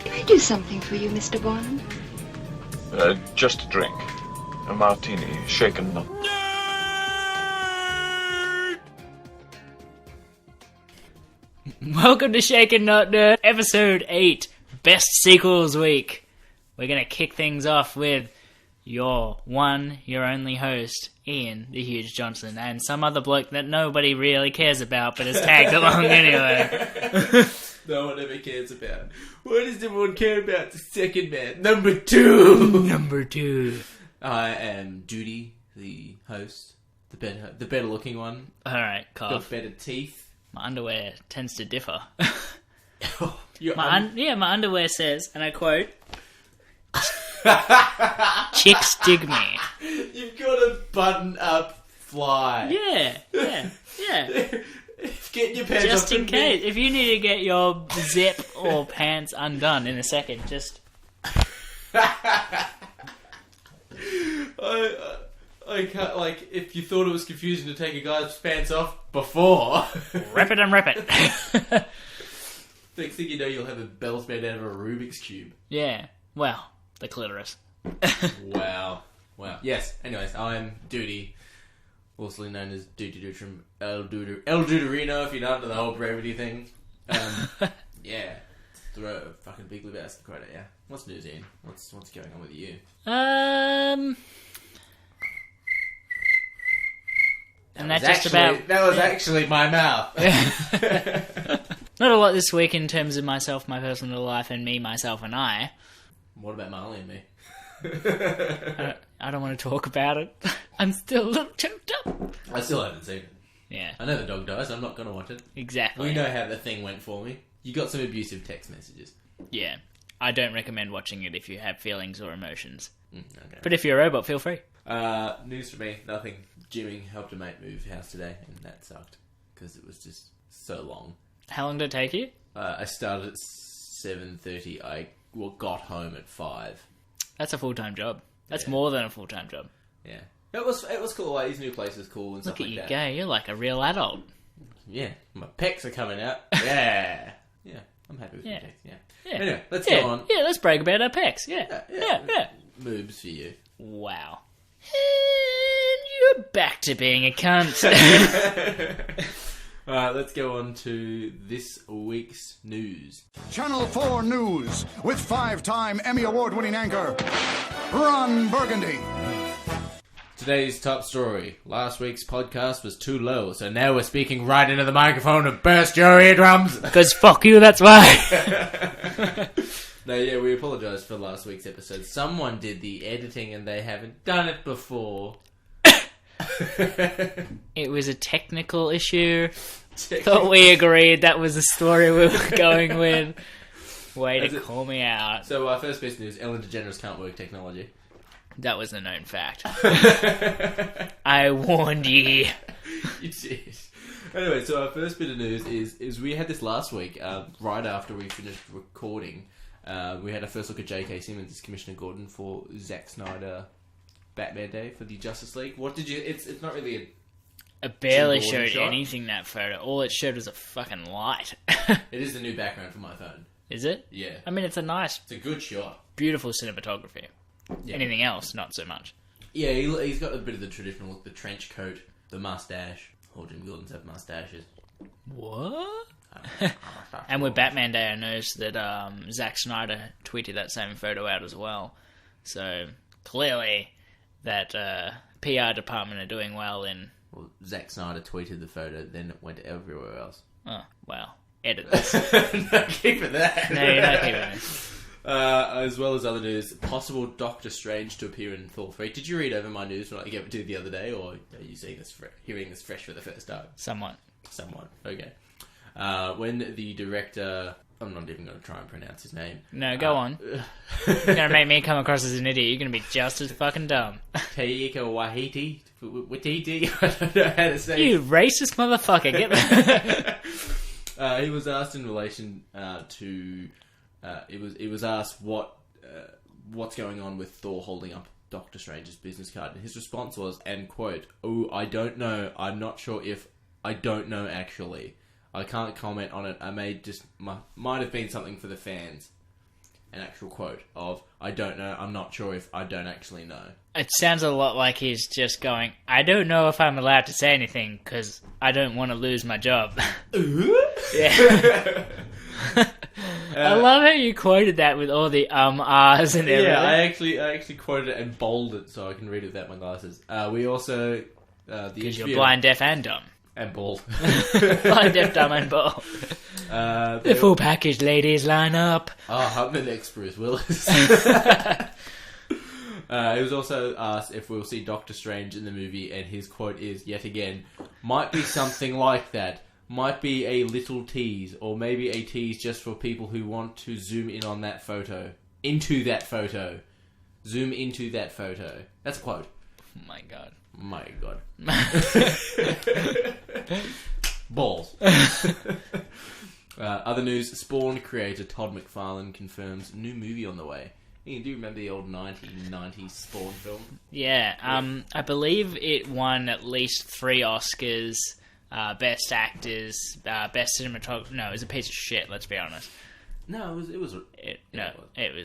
Can I do something for you, Mr. Bond? Just a drink. A martini, shaken not. Welcome to Shaken Not Nerd, episode 8, Best Sequels Week. We're going to kick things off with your only host, Ian, the Huge Johnson, and some other bloke that nobody really cares about, but has tagged along anyway. No one ever cares about. What does everyone care about? The second man. Number 2. Number 2. I am Dudi, the host. The better looking one. Alright, Got cough. better teeth. My underwear tends to differ. Your my underwear says, and I quote, "Chicks dig me." You've got a button-up fly. Yeah. Get your pants Just off in and case. If you need to get your zip or pants undone in a second, just... I can't, like, if you thought it was confusing to take a guy's pants off before... Rip it and rip it. Next thing you know, you'll have a bells made out of a Rubik's Cube. Yeah. Well, the clitoris. Wow. Yes, anyways, I'm Dudi, also known as Dudi from El Duderino, if you're not into the whole brevity thing. Yeah. Throw a fucking big Lebowski quote at you. What's news, Ian? What's going on with you? And that's just about... That was actually my mouth. Not a lot this week in terms of myself, my personal life, and me, myself, and I. What about Marley and me? I don't want to talk about it. I'm still a little choked up. I still haven't seen it. Yeah. I know the dog dies, I'm not going to watch it. Exactly. We know how the thing went for me. You got some abusive text messages. Yeah. I don't recommend watching it if you have feelings or emotions. Okay. But if you're a robot, feel free. News for me, nothing. Jimmy helped a mate move house today, and that sucked. Because it was just so long. How long did it take you? I started at 7:30. I got home at 5. That's a full-time job. That's Yeah. more than a full-time job. Yeah. It was cool. Like, his new place was cool and Look stuff at like you that. go. You're like a real adult. Yeah. My pecs are coming out. Yeah. Yeah. I'm happy with Yeah. my pecs. Yeah. Yeah. Anyway, let's Yeah. go on. Yeah, let's brag about our pecs. Yeah. Moobs for you. Wow. And you're back to being a cunt. Alright, let's go on to this week's news. Channel 4 News with 5-time Emmy Award-winning anchor, Ron Burgundy. Today's top story. Last week's podcast was too low, so now we're speaking right into the microphone and burst your eardrums. Because fuck you, that's why. No, yeah, we apologise for last week's episode. Someone did the editing and they haven't done it before. It was a technical issue. Thought we agreed that was the story we were going with. Way to call me out. So our first bit of news, Ellen DeGeneres can't work technology. That was a known fact. I warned ye. You did. Anyway, so our first bit of news is we had this last week, right after we finished recording. We had our first look at J.K. Simmons as Commissioner Gordon for Zack Snyder Batman Day for the Justice League. What did you... It's not really It barely Jim Gordon showed shot? anything, that photo. All it showed was a fucking light. It is the new background for my phone. Is it? Yeah. I mean, it's a nice, It's a good shot. beautiful cinematography. Yeah. Anything else, not so much. Yeah, he's got a bit of the traditional look, the trench coat, the mustache. All Jim Gordons have mustaches. What? And with Batman Day, I noticed that Zack Snyder tweeted that same photo out as well. So, clearly, that PR department are doing well in... Well, Zack Snyder tweeted the photo, then it went everywhere else. Oh, well, edit this. No, keep it there. No, you're not keeping it. As well as other news, possible Doctor Strange to appear in Thor 3. Did you read over my news when I gave it to you the other day, or are you seeing this, hearing this fresh for the first time? Somewhat. Okay. When the director... I'm not even going to try and pronounce his name. No, go on. You're going to make me come across as an idiot. You're going to be just as fucking dumb. Taika Waititi? I don't know how to say You racist motherfucker. Get that. he was asked in relation to... It was asked what's going on with Thor holding up Doctor Strange's business card, and his response was, and quote, "Oh, I don't know. I'm not sure if I don't know actually. I can't comment on it. I may just might have been something for the fans." an actual quote of, I don't know, I'm not sure if, I don't actually know. It sounds a lot like he's just going, I don't know if I'm allowed to say anything because I don't want to lose my job. Yeah. I love how you quoted that with all the ahs and everything. Yeah, I actually quoted it and bolded it so I can read it without my glasses. We also... Because you're blind, deaf, and dumb. And bald. Blind, deaf, dumb, and bald. The full package, ladies, line up. I'm the next Bruce Willis. He was also asked if we'll see Doctor Strange in the movie, and his quote is, yet again, might be something like that. Might be a little tease, or maybe a tease just for people who want to zoom in on that photo. Into that photo. Zoom into that photo. That's a quote. Oh my god. My god. Balls. Other news, Spawn creator Todd McFarlane confirms new movie on the way. You do remember the old 1990s Spawn film? Yeah, I believe it won at least 3 Oscars, Best Actors, Best Cinematography. No, it was a piece of shit, let's be honest. No, it was it was a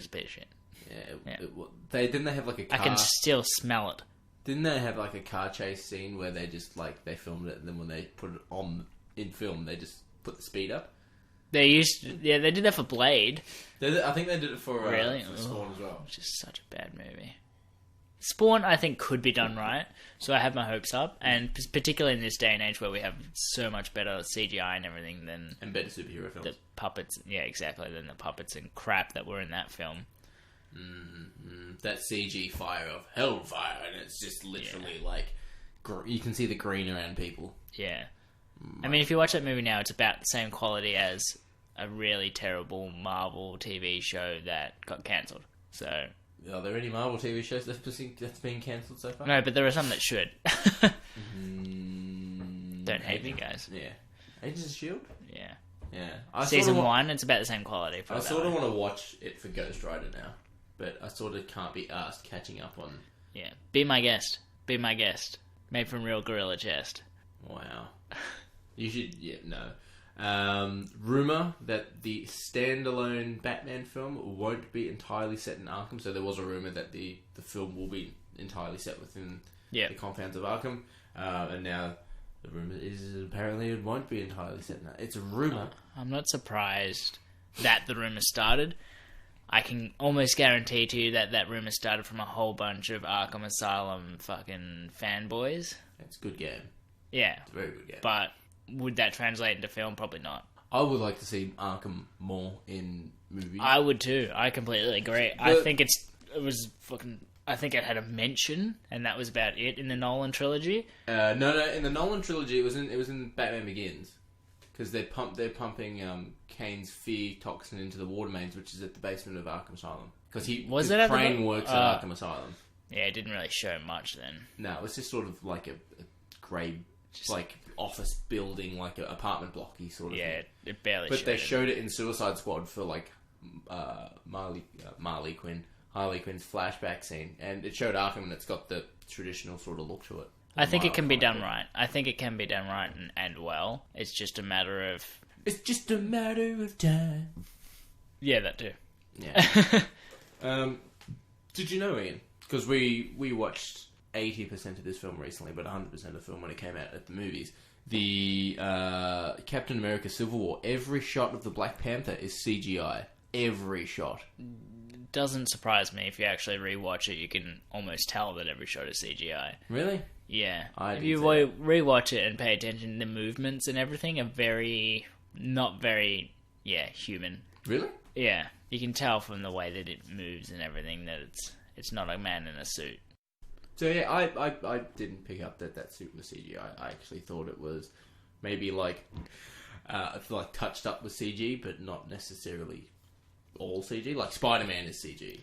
piece of shit. Yeah, didn't they have like a car... I can still smell it. Didn't they have like a car chase scene where they just like, they filmed it and then when they put it on in film, they just put the speed up? They did that for Blade. I think they did it for, really? For Spawn as well. Which is such a bad movie. Spawn, I think, could be done right, so I have my hopes up, and particularly in this day and age where we have so much better CGI and everything than... And better superhero films. The puppets, yeah, exactly, than the puppets and crap that were in that film. That CG fire of hellfire, and it's just literally like... you can see the green around people. Yeah. I mean, if you watch that movie now, it's about the same quality as a really terrible Marvel TV show that got cancelled. So... Are there any Marvel TV shows that's been cancelled so far? No, but there are some that should. Don't hate me, guys. Yeah. Agents of S.H.I.E.L.D.? Yeah. Yeah. Season 1, it's about the same quality. I sort of want to watch it for Ghost Rider now, but I sort of can't be asked catching up on... Yeah. Be my guest. Be my guest. Made from real gorilla chest. Wow. You should... Yeah, no. Rumour that the standalone Batman film won't be entirely set in Arkham. So there was a rumour that the film will be entirely set within the confines of Arkham. And now the rumour is apparently it won't be entirely set in that. It's a rumour. I'm not surprised that the rumour started. I can almost guarantee to you that rumour started from a whole bunch of Arkham Asylum fucking fanboys. It's a good game. Yeah. It's a very good game. But would that translate into film? Probably not. I would like to see Arkham more in movies. I would too. I completely agree. I think it had a mention, and that was about it in the Nolan trilogy. No. In the Nolan trilogy, it was in Batman Begins, because they're pumping Kane's fear toxin into the water mains, which is at the basement of Arkham Asylum. Because his brain works at Arkham Asylum. Yeah, it didn't really show much then. No, it was just sort of like a grey, like office building, like an apartment blocky sort of thing. Yeah, it barely But showed they showed it in Suicide Squad for like Harley Quinn's flashback scene, and it showed Arkham, and it's got the traditional sort of look to it. I think it can be done right. I think it can be done right and well. It's just a matter of... It's just a matter of time. Yeah, that too. Yeah. Did you know, Ian? Because we watched 80% of this film recently, but 100% of the film when it came out at the movies. The Captain America Civil War, every shot of the Black Panther is CGI. Every shot. Doesn't surprise me. If you actually rewatch it, you can almost tell that every shot is CGI. Really? Yeah. I if you rewatch it and pay attention, the movements and everything are not very human. Really? Yeah. You can tell from the way that it moves and everything that it's not a man in a suit. So yeah, I didn't pick up that suit was CGI. I actually thought it was maybe like touched up with CG, but not necessarily all CG. Like SpiderMan is CG.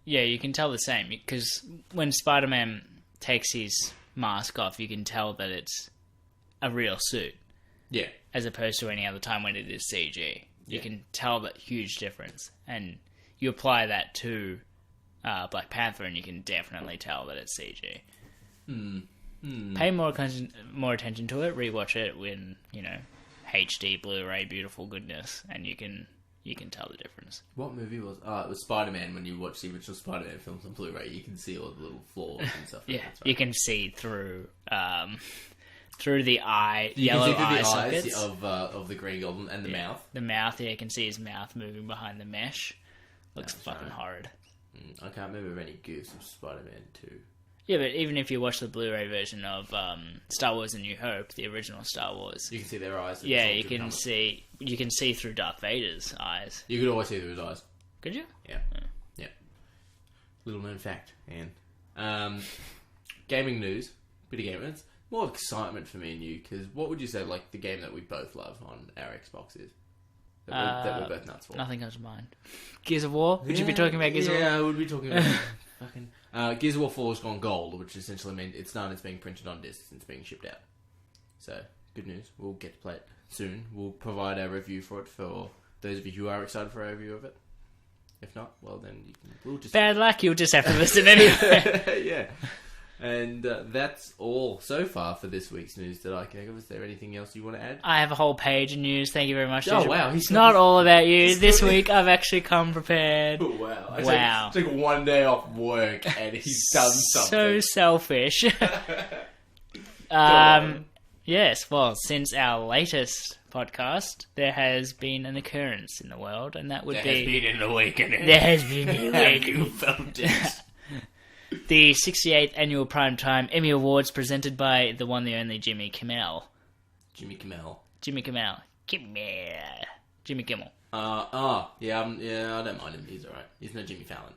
Yeah, you can tell the same, because when SpiderMan takes his mask off, you can tell that it's a real suit. Yeah. As opposed to any other time when it is CG. You can tell that huge difference. And you apply that to Black Panther, and you can definitely tell that it's CG. Pay more attention to it, rewatch it when, HD, Blu-ray, beautiful goodness, and you can you can tell the difference. What movie was? It was SpiderMan. When you watch the original SpiderMan films on Blu-ray, you can see all the little flaws and stuff. Yeah, That's right. you can see through the eye, You yellow can see through eye the sockets. eyes of the Green Goblin and the mouth. The mouth, yeah, you can see his mouth moving behind the mesh. Looks That's fucking right. horrid. I can't remember any goose of Spider-Man 2. Yeah, but even if you watch the Blu-ray version of Star Wars: A New Hope, the original Star Wars, You can see their eyes. yeah, you can see through Darth Vader's eyes. You could always see through his eyes. Could you? Yeah. Little known fact, and gaming news, bit of gaming. It's more excitement for me and you, because what would you say, like, the game that we both love on our Xbox is? That we're both nuts for. Nothing comes to mind. Gears of War? Would you be talking about Gears of War? Yeah, I would be talking about fucking... Gears of War 4 has gone gold, which essentially means it's done, it's being printed on discs, and it's being shipped out. So, good news. We'll get to play it soon. We'll provide our review for it for those of you who are excited for our review of it. If not, well then we'll just... Bad luck, you'll just have to listen anyway. Yeah. And that's all so far for this week's news that I can think of. Is there anything else you want to add? I have a whole page of news, thank you very much. Oh, wow. It's not all about you. This week I've actually come prepared. Oh, wow. Wow. Took 1 day off work and he's done So something. selfish. Yes, well, since our latest podcast, there has been an occurrence in the world, and that would There be... has been an awakening. There has been an Have awakening. you felt it? The 68th Annual Primetime Emmy Awards presented by the one, the only Jimmy Kimmel. Jimmy Kimmel. Jimmy Kimmel. Jimmy Kimmel. Yeah, I don't mind him. He's alright. He's no Jimmy Fallon.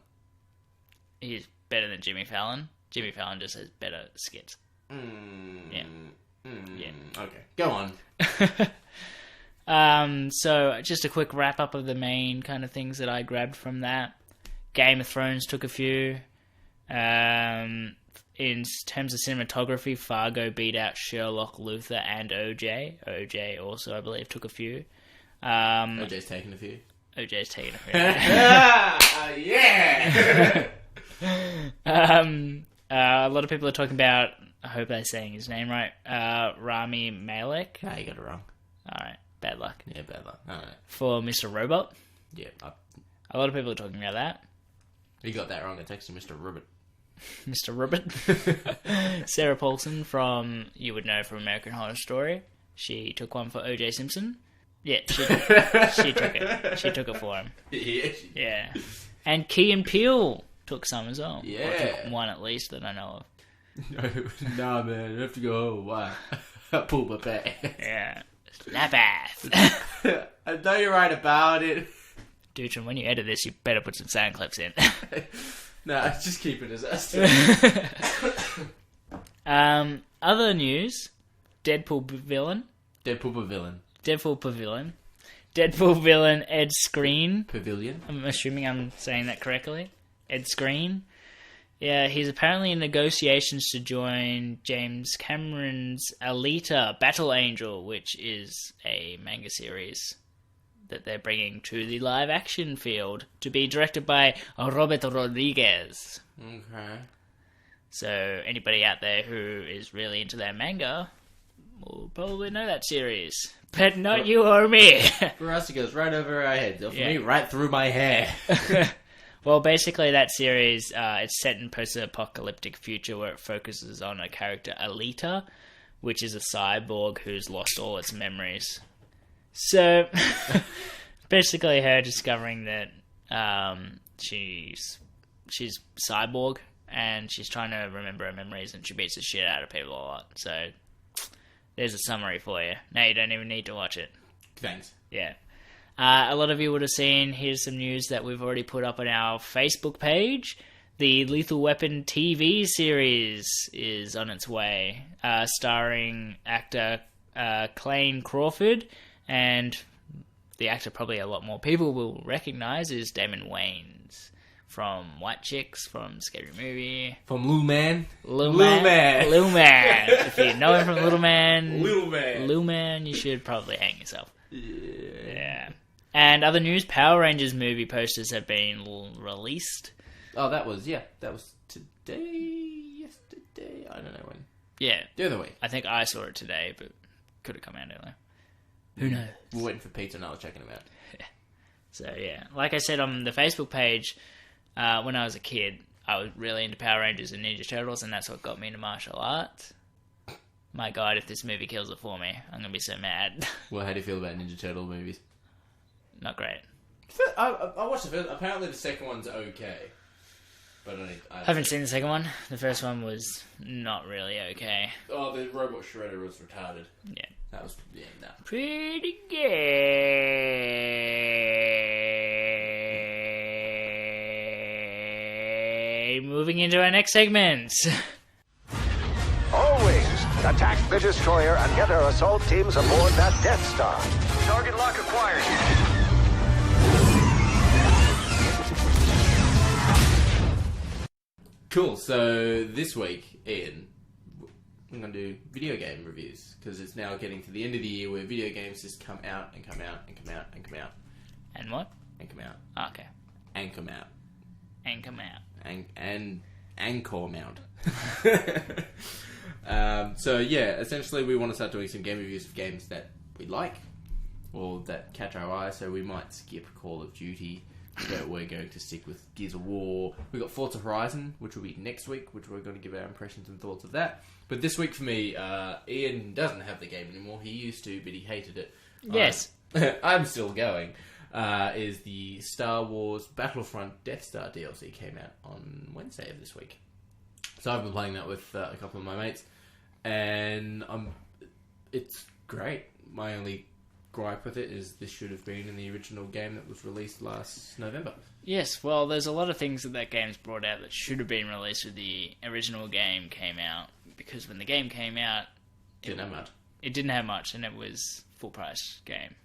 He's better than Jimmy Fallon. Jimmy Fallon just has better skits. Yeah. Okay, go on. So just a quick wrap up of the main kind of things that I grabbed from that. Game of Thrones took a few. In terms of cinematography, Fargo beat out Sherlock, Luther, and OJ. OJ also, I believe, took a few. OJ's taken a few. OJ's taken a few. Yeah! A lot of people are talking about, I hope I'm saying his name right, Rami Malek. Nah, you got it wrong. Alright, bad luck. Yeah, bad luck. I don't know. For Mr. Robot. Yeah, A lot of people are talking about that. you got that wrong. I texted Mr. Ribbit. Mr. Robot. Sarah Paulson from, you would know from American Horror Story. She took one for O.J. Simpson. Yeah, she took it. She took it for him. Yeah. And Key and Peele took some as well. Yeah. Or took one at least that I know of. Nah, man, I have to go home. Why? I pulled my pants. Yeah. Slap ass. I know you're right about it. Dude, when you edit this, you better put some sound clips in. Nah, just keep it as us. Other news. Deadpool villain. Deadpool villain. Deadpool villain Ed Skrein. Pavilion. I'm assuming I'm saying that correctly. Ed Skrein. Yeah, he's apparently in negotiations to join James Cameron's Alita Battle Angel, which is a manga series that they're bringing to the live-action field to be directed by Robert Rodriguez. Okay. So anybody out there who is really into that manga will probably know that series. But not you or me. For us, it goes right over our heads. For Yeah. me, right through my hair. Well, basically that series, it's set in post-apocalyptic future where it focuses on a character, Alita, which is a cyborg who's lost all its memories. So, basically her discovering that she's cyborg and she's trying to remember her memories and she beats the shit out of people a lot. So, there's a summary for you. Now you don't even need to watch it. Thanks. Yeah. A lot of you would have seen, here's some news that we've already put up on our Facebook page. The Lethal Weapon TV series is on its way, starring actor Clayne Crawford, and the actor probably a lot more people will recognise is Damon Wayans from White Chicks, from Scary Movie. From Lil Man. Lil Man. If you know him from Little Man. Lil Man, you should probably hang yourself. Yeah. And other news, Power Rangers movie posters have been released. Oh, that was today, yesterday, I don't know when. Yeah. The other week. I think I saw it today, but could have come out earlier. Who knows? We're waiting for Pizza and I was checking them out. So yeah, like I said on the Facebook page, when I was a kid, I was really into Power Rangers and Ninja Turtles, and that's what got me into martial arts. My God, if this movie kills it for me, I'm gonna be so mad. Well, how do you feel about Ninja Turtle movies? Not great. I watched the first. Apparently, the second one's okay, but I Haven't seen the second one. The first one was not really okay. Oh, the robot shredder was retarded. Yeah. That was no. Pretty gay. Moving into our next segment. Always attack the destroyer and get our assault teams aboard that Death Star. Target lock acquired. Cool. So this week, Ian, we're going to do video game reviews because it's now getting to the end of the year where video games just come out and come out and come out and come out And what? and come out Okay. and come out And come out. and Anchor mount. So yeah, essentially we want to start doing some game reviews of games that we like or that catch our eye. So we might skip Call of Duty, but we're going to stick with Gears of War. We've got Forza Horizon, which will be next week, which we're going to give our impressions and thoughts of that. But this week for me, Ian doesn't have the game anymore. He used to, but he hated it. Yes. I'm still going. Is the Star Wars Battlefront Death Star DLC came out on Wednesday of this week. So I've been playing that with a couple of my mates, and it's great. My only gripe with it is this should have been in the original game that was released last November. Yes, well, there's a lot of things that game's brought out that should have been released when the original game came out, because when the game came out, Didn't have much. It didn't have much, and it was full price game,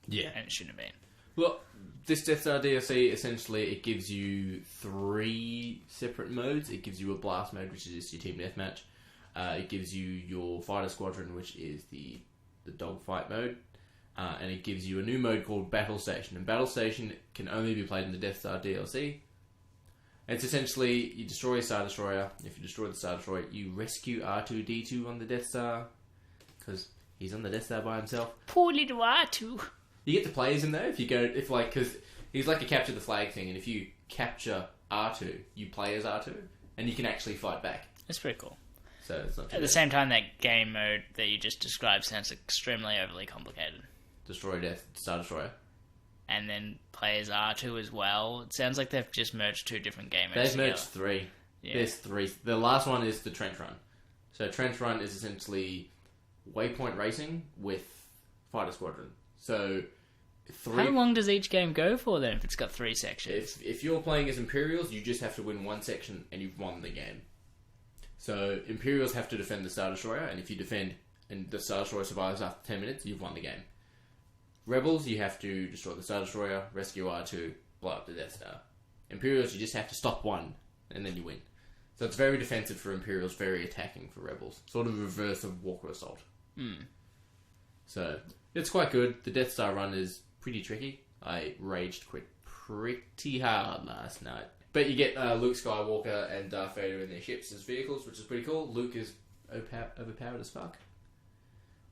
Yeah. and it shouldn't have been. Well, this Death Star DLC, essentially, it gives you 3 separate modes. It gives you a blast mode, which is just your team deathmatch. It gives you your fighter squadron, which is the dogfight mode. And it gives you a new mode called Battle Station. And Battle Station can only be played in the Death Star DLC. It's essentially, you destroy a Star Destroyer. If you destroy the Star Destroyer, you rescue R2-D2 on the Death Star, because he's on the Death Star by himself. Poor little R2. You get to play as him though, because he's like a capture the flag thing, and if you capture R2, you play as R2, and you can actually fight back. That's pretty cool. So it's not too At the bad. same time, that game mode that you just described sounds extremely overly complicated. Destroy Star Destroyer. And then play as R2 as well. It sounds like they've just merged 2 different game modes They've merged together. 3. Yeah. There's 3. The last one is the Trench Run. So Trench Run is essentially waypoint racing with Fighter Squadron. So 3. How long does each game go for then if it's got 3 sections? If you're playing as Imperials, you just have to win 1 section and you've won the game. So Imperials have to defend the Star Destroyer, and if you defend and the Star Destroyer survives after 10 minutes, you've won the game. Rebels, you have to destroy the Star Destroyer, rescue R2, blow up the Death Star. Imperials, you just have to stop 1, and then you win. So it's very defensive for Imperials, very attacking for Rebels. Sort of reverse of Walker Assault. So it's quite good. The Death Star run is pretty tricky. I raged quit pretty hard last night. But you get Luke Skywalker and Darth Vader in their ships as vehicles, which is pretty cool. Luke is overpowered as fuck.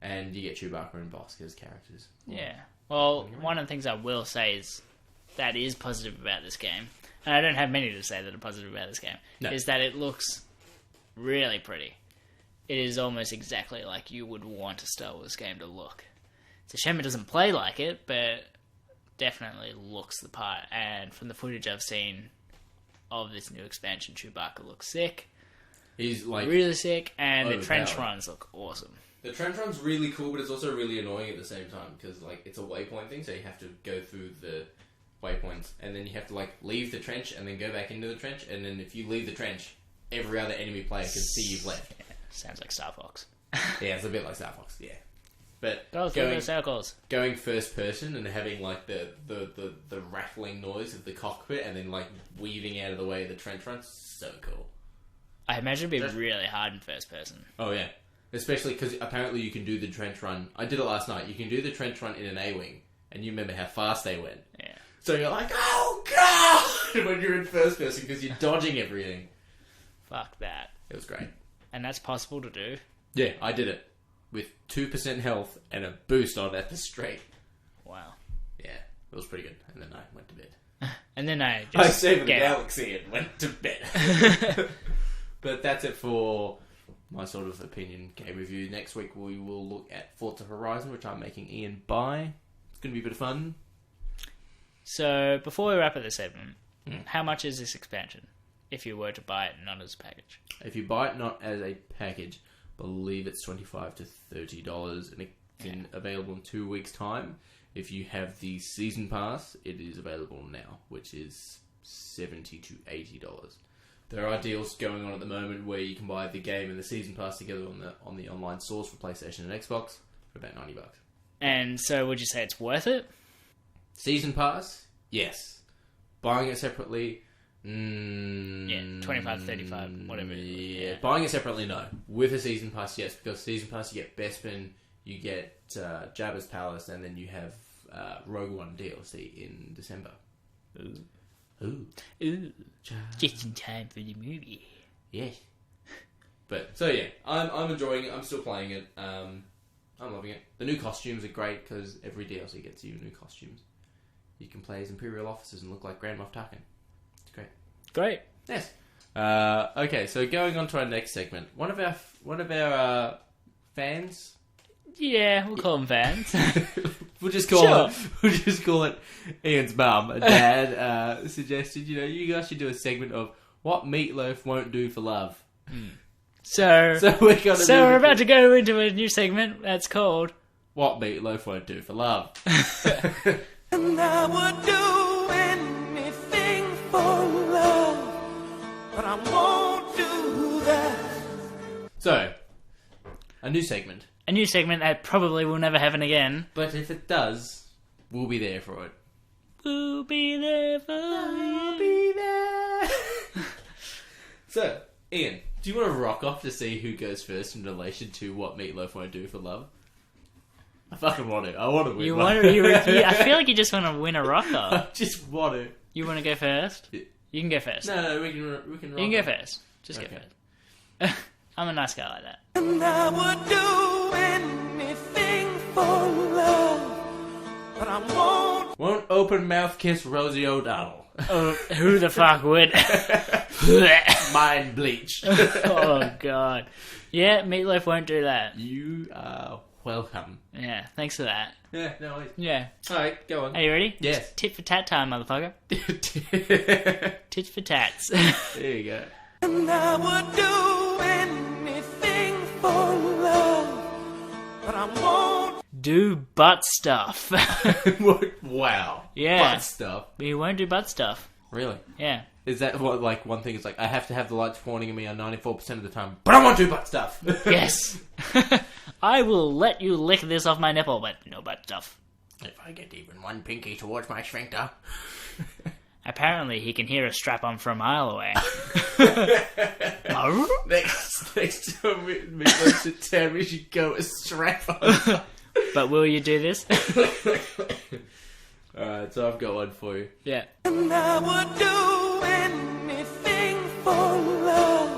And you get Chewbacca and Bossk as characters. Yeah. Well, one of the things I will say is that is positive about this game, and I don't have many to say that are positive about this game, is that it looks really pretty. It is almost exactly like you would want a Star Wars game to look. It's a shame it doesn't play like it, but definitely looks the part. And from the footage I've seen of this new expansion, Chewbacca looks sick. He's like Really sick, and the trench overpowered. runs look awesome. The trench run's really cool, but it's also really annoying at the same time because like it's a waypoint thing, so you have to go through the waypoints, and then you have to like leave the trench and then go back into the trench, and then if you leave the trench, every other enemy player can see you've left. Yeah, sounds like Star Fox. Yeah, it's a bit like Star Fox, yeah. But Go through the circles. going first person and having like the rattling noise of the cockpit, and then like weaving out of the way of the trench run's so cool. I imagine it'd be really hard in first person. Oh yeah. Especially because apparently you can do the trench run. I did it last night. You can do the trench run in an A-Wing, and you remember how fast they went. Yeah. So you're like, oh god, when you're in first person because you're dodging everything. Fuck that. It was great. And that's possible to do. Yeah, I did it with 2% health and a boost on at the straight. Wow. Yeah, It was pretty good. And then I went to bed. And then I I just saved the gave up. galaxy and went to bed. But that's it for my sort of opinion game review. Next week we will look at Forza Horizon, which I'm making Ian buy. It's going to be a bit of fun. So, before we wrap up this segment, how much is this expansion? If you were to buy it not as a package. If you buy it not as a package, believe it's $25 to $30, and it's available in 2 weeks' time. If you have the season pass, it is available now, which is $70 to $80. There are deals going on at the moment where you can buy the game and the season pass together on the online source for PlayStation and Xbox for about $90. And so, would you say it's worth it? Season pass, yes. Buying it separately, 25, 35, whatever. Yeah, buying it separately, no. With a season pass, yes, because season pass you get Bespin, you get Jabba's Palace, and then you have Rogue One DLC in December. Ooh. Just in time for the movie. Yeah. But, so yeah, I'm enjoying it, I'm still playing it, I'm loving it. The new costumes are great, because every DLC gets you new costumes. You can play as Imperial officers and look like Grand Moff Tarkin. It's great. Great. Yes. Okay, so going on to our next segment. One of our fans. Yeah, we'll call them fans. We'll just call it Ian's mum and dad suggested, you guys should do a segment of what meatloaf won't do for love. So we're about to go into a new segment that's called What Meatloaf Won't Do for Love. And I would do anything for love, but I won't do that. So, a new segment. a new segment that probably will never happen again. But if it does, we'll be there for it. We'll be there for I'll you. be there. So, Ian, do you want to rock off to see who goes first in relation to what Meatloaf won't do for love? I fucking want to. I want to win. You one. want to? I feel like you just want to win a rocker. I just want to. You want to go first? Yeah. You can go first. No, we can rock You can go off. first. Just Okay. go first. I'm a nice guy like that. And I would do anything for love, but I won't. Won't open mouth kiss Rosie O'Donnell. Oh, who the fuck would? Mind bleach. Oh god. Yeah, Meatloaf won't do that. You are welcome. Yeah, thanks for that. Yeah, no worries. Yeah. Alright, go on. Are you ready? Yes. Tit for tat time, motherfucker. Tit for tats. There you go. And I would do anything for love, but I won't. Do butt stuff. Wow. Yeah. Butt stuff. But you won't do butt stuff. Really? Yeah. Is that what, like, one thing is like, I have to have the lights pointing at me on 94% of the time, but I won't do butt stuff. Yes. I will let you lick this off my nipple, but no butt stuff. If I get even one pinky towards my sphincter. Apparently, he can hear a strap-on from a mile away. Next time we go to town, we should go a strap on. But will you do this? Alright, so I've got one for you. Yeah. And I would do anything for love,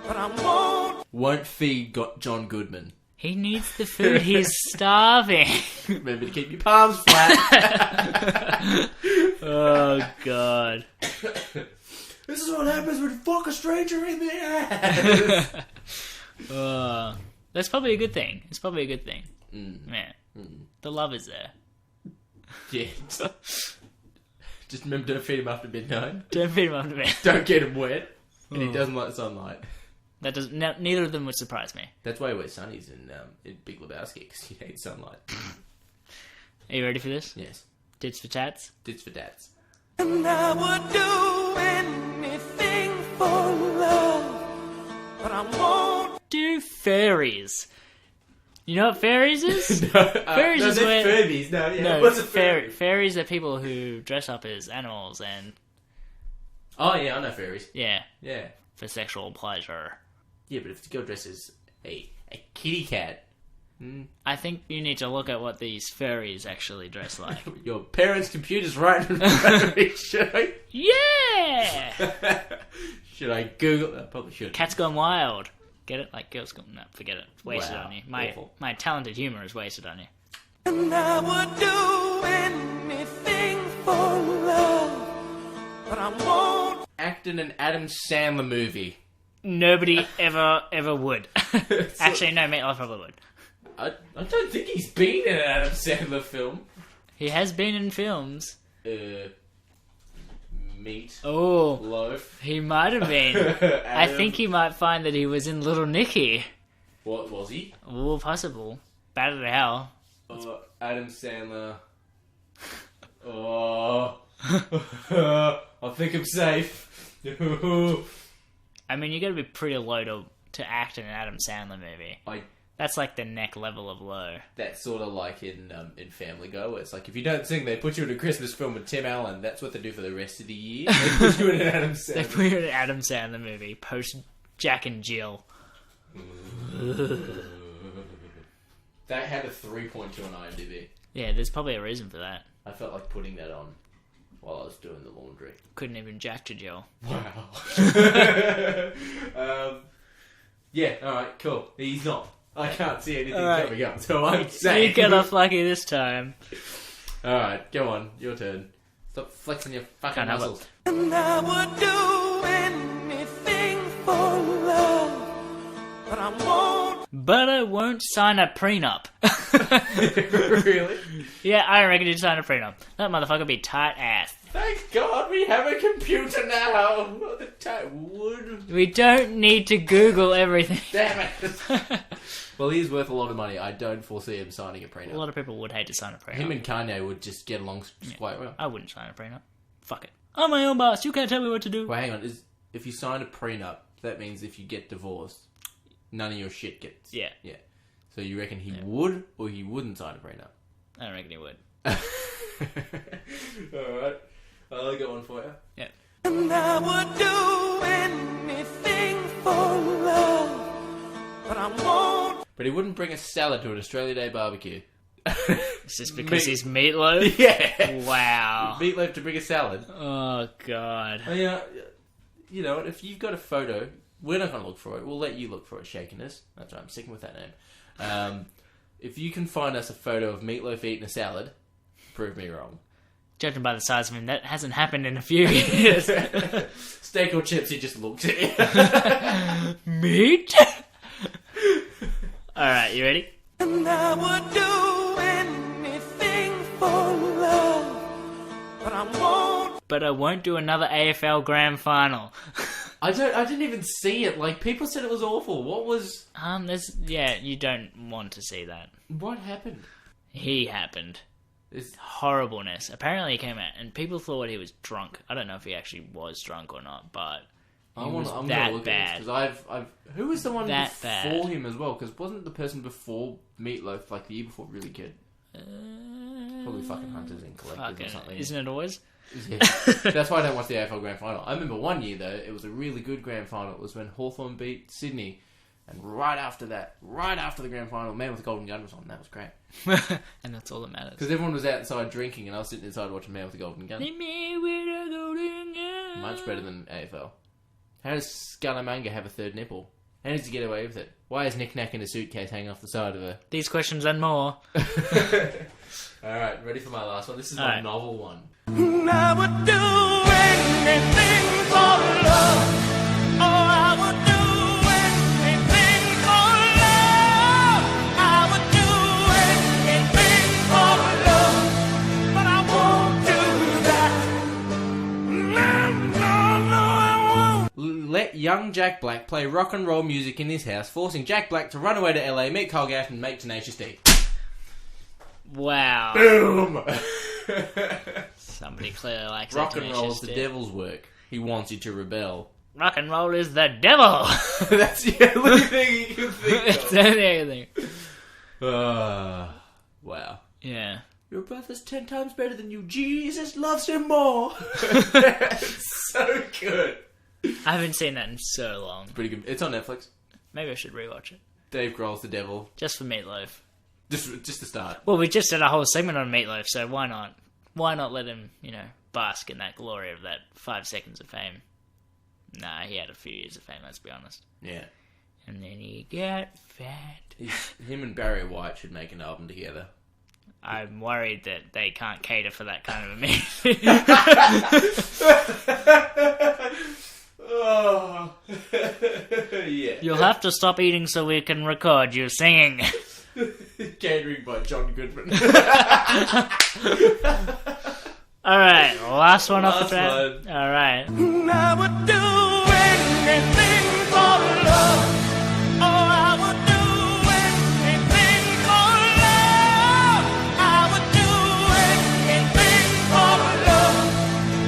but I won't. Won't feed John Goodman. He needs the food. He's starving. Remember to keep your palms flat. Oh, God. This is what happens when you fuck a stranger in the ass. That's probably a good thing. It's probably a good thing. Yeah. Mm. The love is there. Yeah. Just remember to feed him after midnight. Don't feed him after me. Don't get him wet. And he doesn't like sunlight. That does. Neither of them would surprise me. That's why he wears sunnies in Big Lebowski, because he hates sunlight. Are you ready for this? Yes. Tits for tats? Tits for dads. And I would do anything for love, but I won't. Do fairies. You know what fairies is? Fairies is they're where- Furbies. No, yeah. No, What's a fairy? Fairies are people who dress up as animals and, Oh, yeah, I know fairies. yeah, Yeah. for sexual pleasure. Yeah, but if the girl dresses a kitty cat, I think you need to look at what these fairies actually dress like. your parents' computer's right in front of me. Yeah! Should I Google? I probably should. Cat's Gone Wild. Get it? Like Girls Gone... No, forget it. It's wasted Wow, on you. awful. My talented humour is wasted on you. And I would do anything won't. Act in an Adam Sandler movie. Nobody ever would. Actually, no, meatloaf probably would. I don't think he's been in an Adam Sandler film. He has been in films. Meat. Oh, Loaf. he might have been. I think he might find that he was in Little Nicky. What was he? Oh, possible. Bad as hell. Adam Sandler. Oh. I think I'm safe. I mean, you gotta be pretty low to act in an Adam Sandler movie. That's like the neck level of low. That's sort of like in Family Guy, where it's like, if you don't sing, they put you in a Christmas film with Tim Allen. That's what they do for the rest of the year. They put you in an Adam Sandler. They put you in an Adam Sandler movie, post Jack and Jill. That had a 3.2 on IMDb. Yeah, there's probably a reason for that. I felt like putting that on while I was doing the laundry. Couldn't even Jack to Jill. Wow. Yeah, alright, cool. He's not. I can't see anything coming up, so I'm saying. You get off lucky this time. Alright, go on. Your turn. Stop flexing your fucking Can't help muscles. And I would do anything for love, but I won't. But I won't sign a prenup. Really? Yeah, I reckon you'd sign a prenup. That motherfucker be tight ass. Thank God we have a computer now! Not the tight wood. We don't need to Google everything. Damn it! Well, he is worth a lot of money. I don't foresee him signing a prenup. A lot of people would hate to sign a prenup. Him and Kanye would just get along quite well. I wouldn't sign a prenup. Fuck it. I'm my own boss. You can't tell me what to do. Well, hang on. If you sign a prenup, that means if you get divorced, none of your shit gets... Yeah. Yeah. So you reckon he would or he wouldn't sign a prenup? I don't reckon he would. Alright. I'll get one for you. Yeah. And I would do anything for love, but I won't. But he wouldn't bring a salad to an Australia Day barbecue. It's just because he's meatloaf? Yeah. Wow. Meatloaf to bring a salad. Oh, God. Oh, yeah. You know what? If you've got a photo, we're not going to look for it. We'll let you look for it, Shakiness. That's right. I'm sticking with that name. If you can find us a photo of Meatloaf eating a salad, prove me wrong. Judging by the size of him, that hasn't happened in a few years. Steak or chips, he just looks at you. Meat? Alright, you ready? And I would do anything for love, but I won't. But I won't do another AFL Grand Final. I didn't even see it. Like, people said it was awful. What was... You don't want to see that. What happened? He happened. Horribleness. Apparently he came out and people thought he was drunk. I don't know if he actually was drunk or not, but I'm was gonna that look bad. Because who was the one That before bad. him as well? Because wasn't the person before Meatloaf, like the year before, really good? Probably fucking Hunters and Collectors or something. Isn't it always? Yeah. That's why I don't watch the AFL Grand Final. I remember one year, though, it was a really good Grand Final. It was when Hawthorn beat Sydney. And right after the Grand Final, Man with the Golden Gun was on. That was great. And that's all that matters. Because everyone was outside drinking and I was sitting inside watching Man with the Golden Gun. Me with a golden gun. Much better than AFL. How does Scaramanga have a third nipple? How does he get away with it? Why is Nick Nack in a suitcase hanging off the side of her? These questions and more. Alright, ready for my last one? This is my Alright. novel one. And I would do anything for love. Oh, I would do anything for love. I would do anything for love, but I won't do that. No, I won't. Let young Jack Black play rock and roll music in his house, forcing Jack Black to run away to LA, meet Carl Gaff, and make Tenacious D. Wow. Boom! Somebody clearly likes Rock that and roll is Tenacious the D. devil's work. He wants you to rebel. Rock and roll is the devil. That's the only thing you can think It's of. the only thing. Wow. Yeah. Your brother's 10 times better than you. Jesus loves him more. It's so good. I haven't seen that in so long. Pretty good. It's on Netflix. Maybe I should rewatch it. Dave Grohl's the devil. Just for Meatloaf. Just to start. Well, we just did a whole segment on Meatloaf, so why not? Why not let him, bask in that glory of that 5 seconds of fame? Nah, he had a few years of fame, let's be honest. Yeah. And then he got fat. Him and Barry White should make an album together. I'm worried that they can't cater for that kind of a meal. Oh. Yeah. You'll have to stop eating so we can record you singing. Catering by John Goodman. Alright, last one off the Last bat. one. Alright. I would do anything for love. Oh, I would do anything for love. I would do anything for love.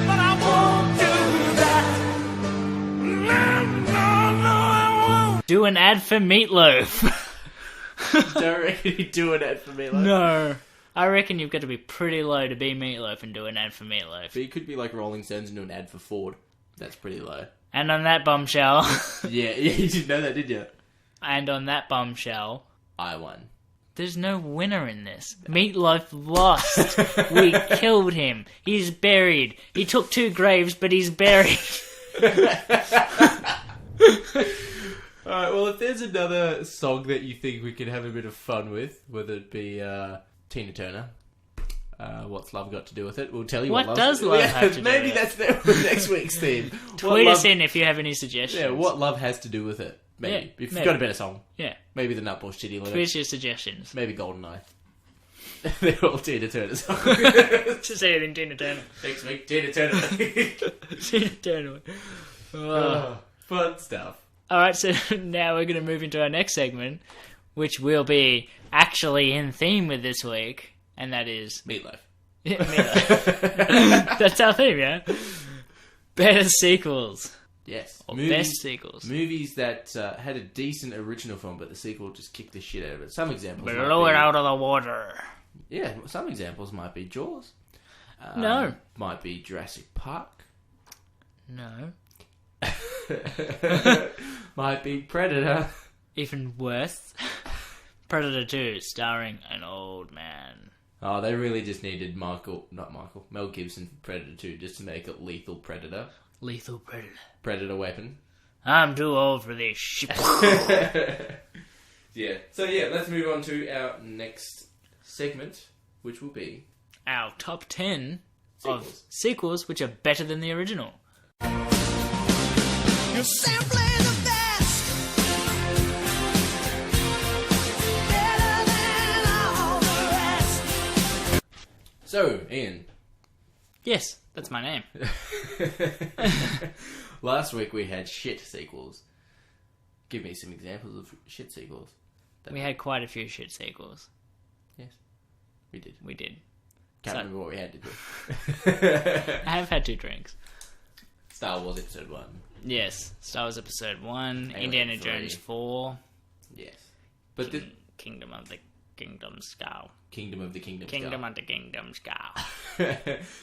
But I won't do that. No, I won't. Do an ad for meatloaf. Don't really do an ad for me. No. I reckon you've got to be pretty low to be meatloaf and do an ad for meatloaf. But you could be like Rolling Stones and do an ad for Ford. That's pretty low. And on that bombshell, Yeah, you didn't know that, did you? and on that bombshell, I won. there's no winner in this. Meatloaf lost. We killed him. He's buried. He took 2 graves, but he's buried. Alright, well, if there's another song that you think we could have a bit of fun with, whether it be Tina Turner, what's love got to do with it? We'll tell you What what does love have to do maybe with it? that's next week's theme. Tweet us in if you have any suggestions. Yeah, what love has to do with it. Maybe. Yeah, if you've maybe. got a better song. Yeah. Maybe the Nutball Shitty Little. Tweet us your suggestions. Maybe Goldeneye. They're all Tina Turner songs. Just anything Tina Turner. Next week, Tina Turner. Tina Turner. Fun stuff. Alright, so now we're going to move into our next segment, which will be actually in theme with this week, and that is... Meatloaf. Meatloaf. That's our theme, yeah? Better sequels. Yes. Or best sequels. Movies that had a decent original film, but the sequel just kicked the shit out of it. Some examples Blow it out of the water. Yeah, some examples might be Jaws. No. Might be Jurassic Park. No. Might be Predator. Even worse. Predator 2, starring an old man. Oh, they really just needed Mel Gibson for Predator 2 just to make it lethal Predator. Lethal Predator. Predator weapon. I'm too old for this shit. Yeah. So yeah, let's move on to our next segment, which will be Our top 10 of Sequels. sequels which are better than the original. You're simply the best. Better than all the rest. So, Ian. Yes, that's my name. Last week we had shit sequels. Give me some examples of shit sequels. We had quite a few shit sequels. Yes, we did. We did. Can't So- remember what we had to do. I have had 2 drinks. Star Wars Episode 1. Yes, Star Wars Episode 1, Alien Indiana 3. Jones 4, Yes. But the Kingdom of the Kingdom Skull. Kingdom of the Kingdom. Kingdom of the Kingdom Skull.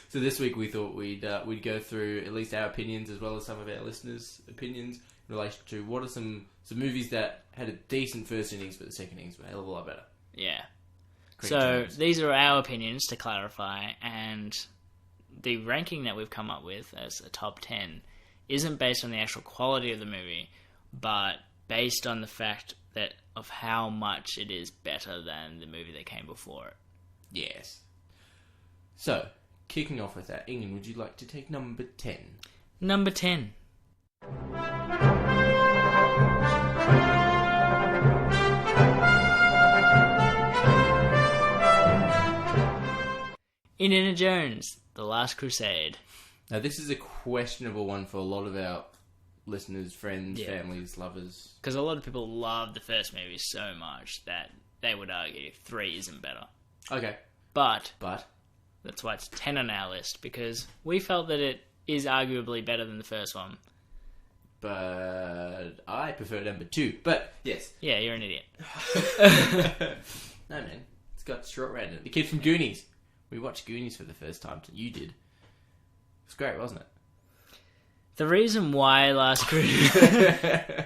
So this week we thought we'd go through at least our opinions as well as some of our listeners' opinions in relation to what are some movies that had a decent first innings but the second innings were a hell of a lot better. Yeah. Quick So, terms. these are our opinions, to clarify, and the ranking that we've come up with as a top 10 isn't based on the actual quality of the movie, but based on the fact that of how much it is better than the movie that came before it. Yes. So, kicking off with that, Ian, would you like to take number 10? Number 10. Indiana Jones, The Last Crusade. Now, this is a questionable one for a lot of our listeners, friends, Yeah. families, lovers. Because a lot of people love the first movie so much that they would argue 3 isn't better. Okay. But But, that's why it's 10 on our list, because we felt that it is arguably better than the first one. I prefer number 2. But, yes. Yeah, you're an idiot. No, man. It's got short round in it. The kid from Goonies. We watched Goonies for the first time. You did. It was great, wasn't it? The reason why Last Crusade...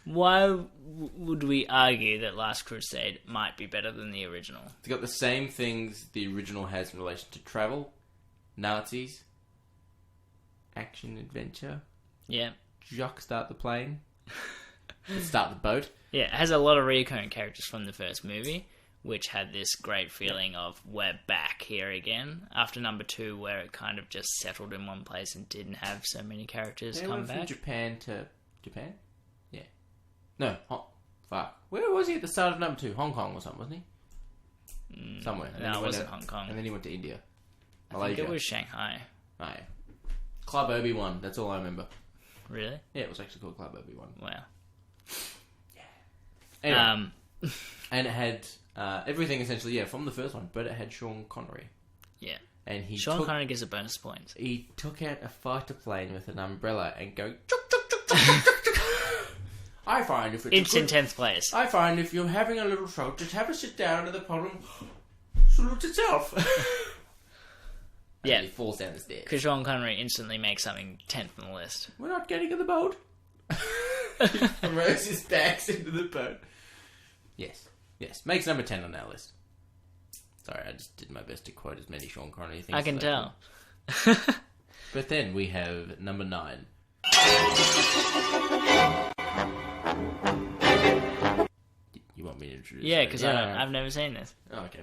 why would we argue that Last Crusade might be better than the original? It's got the same things the original has in relation to travel, Nazis, action, adventure, Yeah. Jock start the plane, start the boat. Yeah, it has a lot of recurring characters from the first movie, which had this great feeling of we're back here again after number 2, where it kind of just settled in one place and didn't have so many characters come went from back. Japan to Japan? Yeah. No, fuck. Where was he at the start of number 2? Hong Kong or something, wasn't he? Somewhere. And then No, he it went wasn't out- Hong Kong. And then he went to India. I Malaysia. think it was Shanghai. Oh, yeah. Club Obi-Wan, that's all I remember. Really? Yeah, it was actually called Club Obi-Wan. Wow. Anyway, and it had everything essentially, from the first one, but it had Sean Connery. Yeah. And Sean Connery gets a bonus point. He took out a fighter plane with an umbrella and go... Chuk, chuk, chuk, chuk, chuk, chuk, chuk. I find if it's It's in 10th place. I find if you're having a little stroke, just have a sit down and the problem sorts itself. And Yeah. he falls down the stairs. Because Sean Connery instantly makes something 10th on the list. We're not getting in the boat. He throws his bags into the boat. Yes. Makes number 10 on our list. Sorry, I just did my best to quote as many Sean Connery things. I can as tell. could. But then we have number 9. You want me to introduce Yeah, it? because I've never seen this. Oh, okay.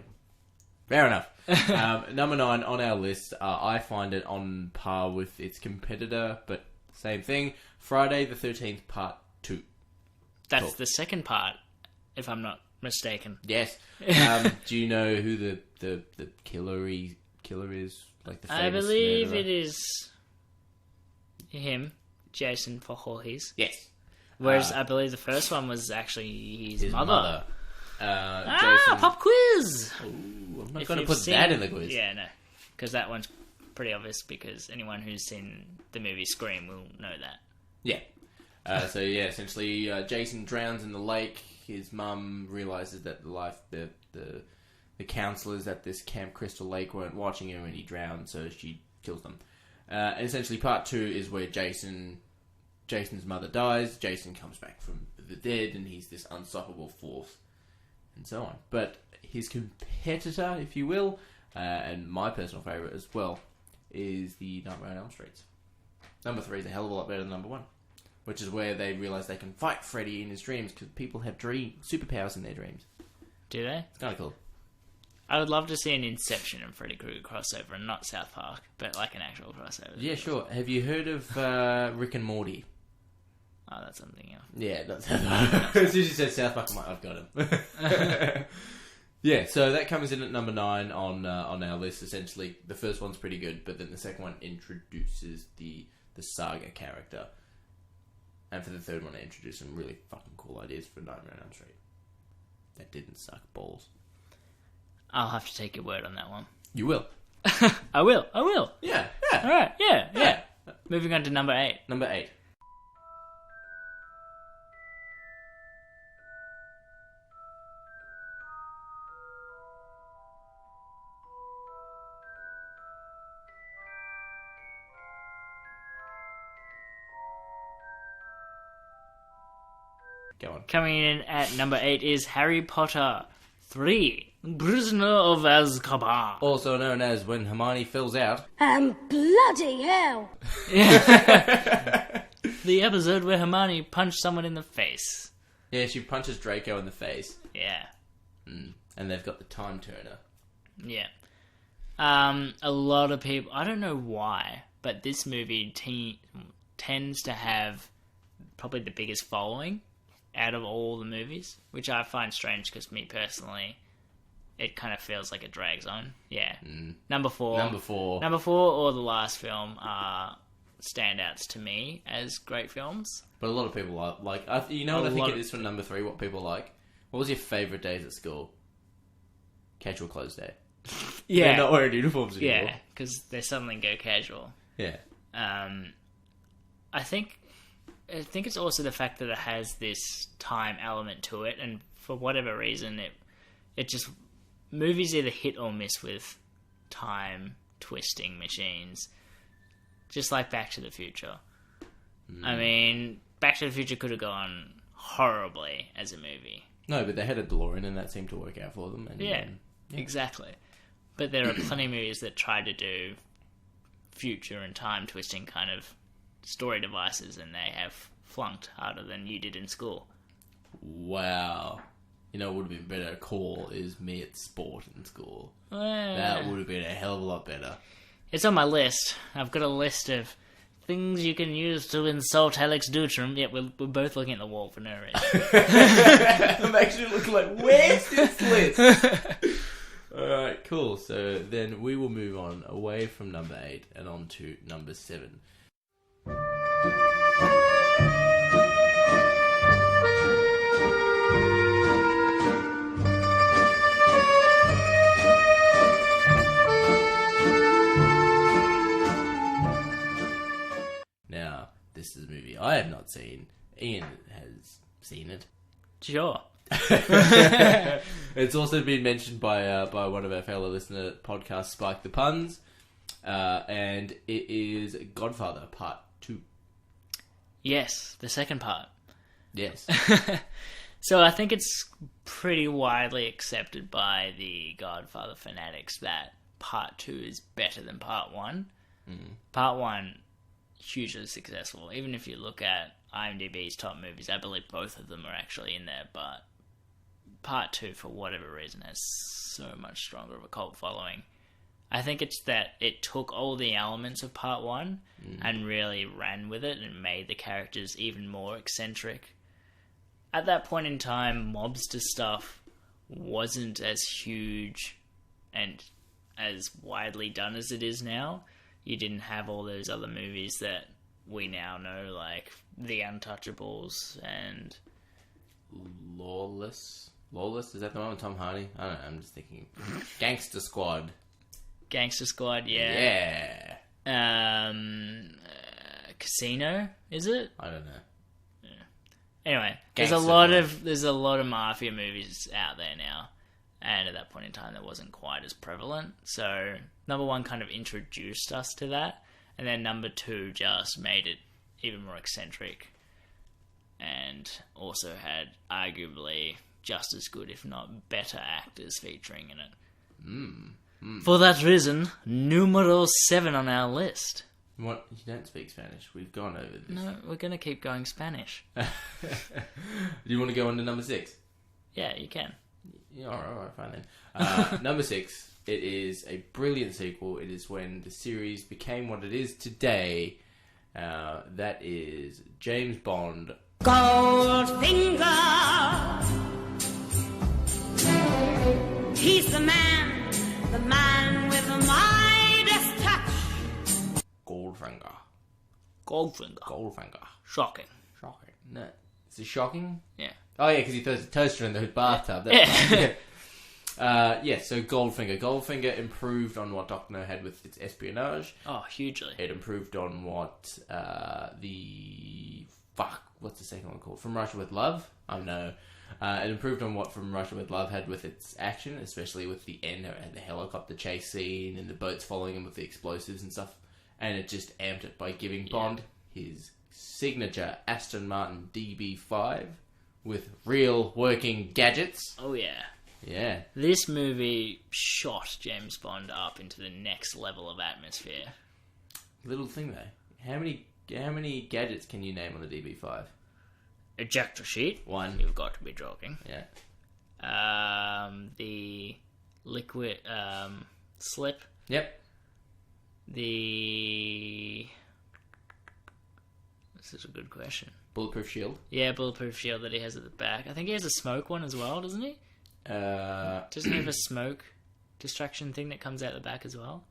Fair enough. Number 9 on our list, I find it on par with its competitor, but same thing. Friday the 13th, Part 2. That's Cool. the second part, if I'm not mistaken. Yes. Do you know who the killer is? Like the famous I believe murderer? it is him, Jason Voorhees. Yes. Whereas I believe the first one was actually his mother. Jason... Pop quiz! Ooh, I'm not If going to you've put seen- that in the quiz. Yeah, no. Because that one's pretty obvious, because anyone who's seen the movie Scream will know that. Yeah. So yeah, essentially, Jason drowns in the lake. His mum realizes that the counselors at this Camp Crystal Lake weren't watching him, and he drowned, so she kills them. And essentially, part 2 is where Jason's mother dies. Jason comes back from the dead, and he's this unstoppable force, and so on. But his competitor, if you will, and my personal favorite as well, is the Nightmare on Elm Street. Number 3 is a hell of a lot better than number 1. Which is where they realise they can fight Freddy in his dreams, because people have superpowers in their dreams. Do they? It's kind of cool. I would love to see an Inception and Freddy Krueger crossover, and not South Park, but like an actual crossover. Yeah, sure. Have you heard of Rick and Morty? Oh, that's something else. Yeah, that's South Park. As soon as you said South Park, I'm like, I've got him. Yeah, so that comes in at number 9 on our list, essentially. The first one's pretty good, but then the second one introduces the saga character. And for the third one, I introduced some really fucking cool ideas for Nightmare on Elm Street. That didn't suck balls. I'll have to take your word on that one. You will. I will. Yeah. Alright, yeah. Moving on to number 8. Number 8. Go on. Coming in at number 8 is Harry Potter 3, Prisoner of Azkaban. Also known as When Hermione Fills Out. And bloody hell! The episode where Hermione punched someone in the face. Yeah, she punches Draco in the face. Yeah. And they've got the time turner. Yeah. A lot of people, I don't know why, but this movie tends to have probably the biggest following out of all the movies, which I find strange because me personally, it kind of feels like it drags on. Yeah. Number 4. Number 4. Number 4 or the last film are standouts to me as great films. But a lot of people like you know what I think it is for number 3, what people like? What was your favourite days at school? Casual clothes day. Yeah. They're not wearing uniforms anymore. Yeah, because they suddenly go casual. Yeah. I think it's also the fact that it has this time element to it, and for whatever reason, it just movies either hit or miss with time twisting machines, just like Back to the Future. I mean, Back to the Future could have gone horribly as a movie. No, but they had a DeLorean, and that seemed to work out for them. And, Yeah, exactly. But there are plenty of movies that try to do future and time twisting kind of story devices, and they have flunked harder than you did in school. Wow. You know, it would have been better call is me at sport in school. Well, That would have been a hell of a lot better. it's on my list. I've got a list of things you can use to insult Alex Dutram. Yeah, we're both looking at the wall for no reason. I'm actually looking like, where's this list? Alright, cool. So then we will move on away from number 8 and on to number 7. Now, this is a movie I have not seen. Ian has seen it. Sure. It's also been mentioned by one of our fellow listener podcasts, Spike the Puns, and it is Godfather Part 2. Yes, the second part. Yes. So I think it's pretty widely accepted by the Godfather fanatics that Part 2 is better than Part 1. Part 1, hugely successful. Even if you look at IMDb's top movies, I believe both of them are actually in there, but Part 2, for whatever reason, has so much stronger of a cult following. I think it's that it took all the elements of Part 1 and really ran with it and made the characters even more eccentric. At that point in time, mobster stuff wasn't as huge and as widely done as it is now. You didn't have all those other movies that we now know, like The Untouchables and... Lawless? Lawless? Is that the one with Tom Hardy? I don't know, I'm just thinking. Gangster Squad. Gangster Squad, yeah. Yeah. Casino, is it? I don't know. Anyway, Gangster there's a lot of mafia movies out there now, and at that point in time, that wasn't quite as prevalent. So number 1 kind of introduced us to that, and then number 2 just made it even more eccentric, and also had arguably just as good, if not better, actors featuring in it. For that reason, numero 7 on our list. What? You don't speak Spanish. We've gone over this. No, we're going to keep going Spanish. Do you want to go on to number 6? Yeah, you can. Yeah, alright, fine then. Number 6. It is a brilliant sequel. It is when the series became what it is today. That is James Bond. Goldfinger. He's the man with the Midas touch. Goldfinger. Goldfinger. Shocking. Shocking. No. Is it shocking? Yeah. Oh, yeah, because he throws a toaster in the bathtub. Yeah. So Goldfinger. Goldfinger improved on what Doctor No had with its espionage. Oh, hugely. It improved on what what's the second one called? From Russia with Love? Oh, no. It improved on what From Russia with Love had with its action, especially with the end. It had the helicopter chase scene and the boats following him with the explosives and stuff. And it just amped it by giving Bond his signature Aston Martin DB5 with real working gadgets. Oh, yeah. Yeah. This movie shot James Bond up into the next level of atmosphere. Little thing though. How many gadgets can you name on the DB5? Ejector sheet. 1. You've got to be joking. Yeah. The liquid slip. Yep. This is a good question. Bulletproof shield. Yeah, bulletproof shield that he has at the back. I think he has a smoke one as well, doesn't he? Doesn't he have a smoke distraction thing that comes out the back as well?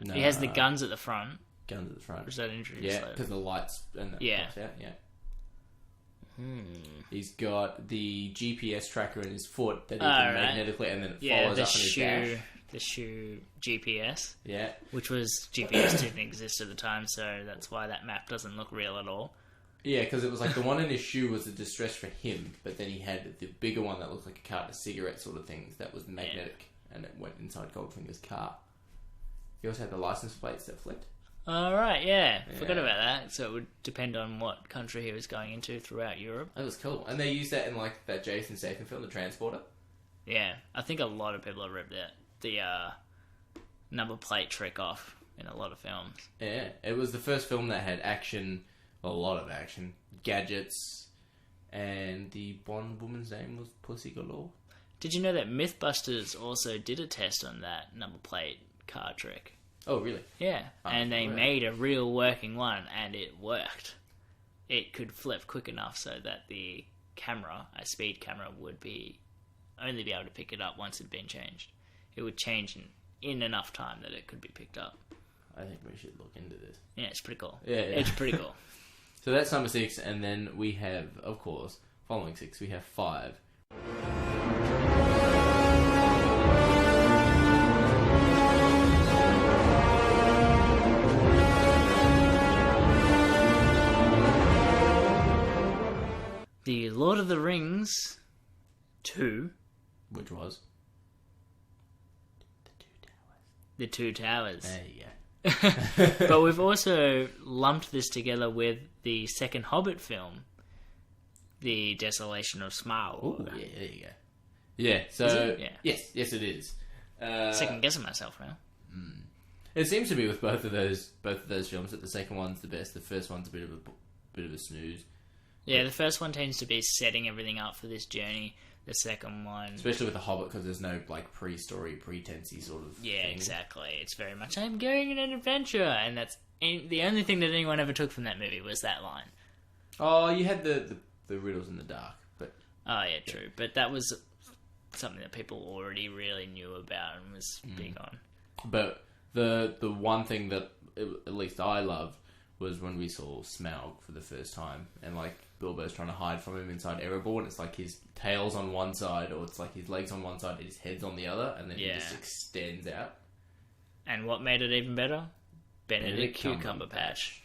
No. He has the guns at the front. Guns at the front. Which that introduced Yeah, later. because the lights and that Yeah. pops out. Yeah. He's got the GPS tracker in his foot that he can magnetically, and then it follows up on his dash. The shoe GPS. Yeah. Which was GPS didn't exist at the time, so that's why that map doesn't look real at all. Yeah, because it was like the one in his shoe was a distress for him, but then he had the bigger one that looked like a carton of cigarette sort of things that was magnetic, and it went inside Goldfinger's car. He also had the license plates that flipped. Alright, yeah. Forgot about that. So it would depend on what country he was going into throughout Europe. That was cool. And they used that in like that Jason Statham film, The Transporter. Yeah, I think a lot of people have ripped the number plate trick off in a lot of films. Yeah, it was the first film that had action, a lot of action, gadgets, and the Bond woman's name was Pussy Galore. Did you know that Mythbusters also did a test on that number plate card trick? Oh, really? Yeah, Oh, and they really? made a real working one, and it worked. It could flip quick enough so that the camera, a speed camera, would only be able to pick it up once it had been changed. It would change in enough time that it could be picked up. I think we should look into this. Yeah, it's pretty cool. Yeah. It's pretty cool. So that's number 6, and then we have, of course, following 6, we have 5. The Lord of the Rings 2, Which was? The Two Towers. There you go. But we've also lumped this together with the second Hobbit film, The Desolation of Smaug. Ooh, yeah, there you go. Yeah, so... Is it? Yeah. Yes, it is. Second guessing myself now. It seems to be with both of those films that the second one's the best. The first one's a bit of a snooze. Yeah, the first one tends to be setting everything up for this journey. The second one... Especially with The Hobbit, because there's no, like, pre-story, pre-tensy sort of Yeah, thing. exactly. It's very much, I'm going on an adventure, and that's... the only thing that anyone ever took from that movie was that line. Oh, you had the riddles in the dark, but... Oh, yeah, true. But that was something that people already really knew about and was big on. But the one thing that at least I loved was when we saw Smaug for the first time, and like Bilbo's trying to hide from him inside Erebor, and it's like his tail's on one side, or it's like his legs on one side and his head's on the other, and then he just extends out. And what made it even better? Benedict Benedict Cumberbatch.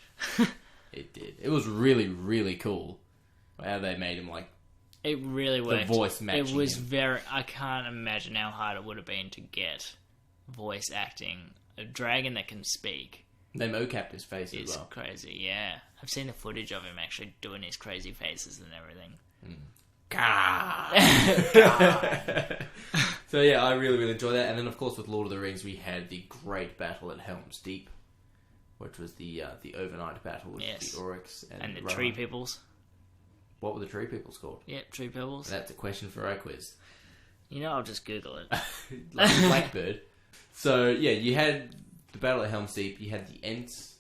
It did. It was really, really cool how they made him like... It really worked. voice matching It was him. very... I can't imagine how hard it would have been to get voice acting. A dragon that can speak They mocapped his face as is well. crazy, yeah. I've seen the footage of him actually doing his crazy faces and everything. So yeah, I really, really enjoyed that. And then of course with Lord of the Rings we had the great battle at Helm's Deep, which was the overnight battle with Yes. the Oryx And the Rohan. tree peoples. What were the tree peoples called? Yep, tree peoples. That's a question for our quiz. You know, I'll just Google it. Like a blackbird. So yeah, you had the battle at Helm's Deep, you had the Ents,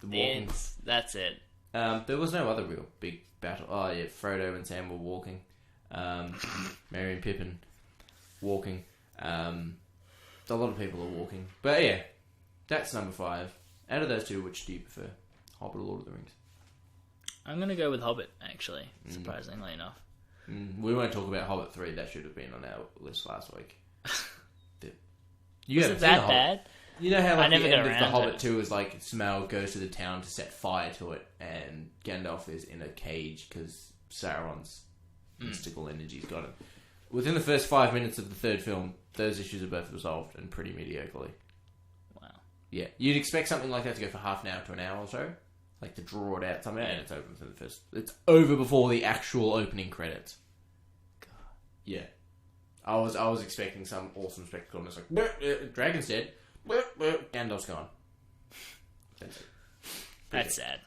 the walking. That's it. There was no other real big battle. Oh yeah, Frodo and Sam were walking. Merry and Pippin walking. A lot of people are walking. But yeah, that's number 5. Out of those two, which do you prefer? Hobbit or Lord of the Rings? I'm going to go with Hobbit, actually, surprisingly enough. We won't talk about Hobbit 3. That should have been on our list last week. You Was haven't it seen The that Hobbit. bad? You know how I like never the got end of The around to Hobbit it. 2 is like Smaug goes to the town to set fire to it, and Gandalf is in a cage because Sauron's mystical energy's got him. Within the first 5 minutes of the third film, those issues are both resolved, and pretty mediocrely. Wow. Yeah, you'd expect something like that to go for half an hour to an hour or so, like to draw it out somehow, and it's over for the first. It's over before the actual opening credits. God. Yeah, I was expecting some awesome spectacle, and it's like Dragon's dead, Gandalf's gone. That's it. That's sad.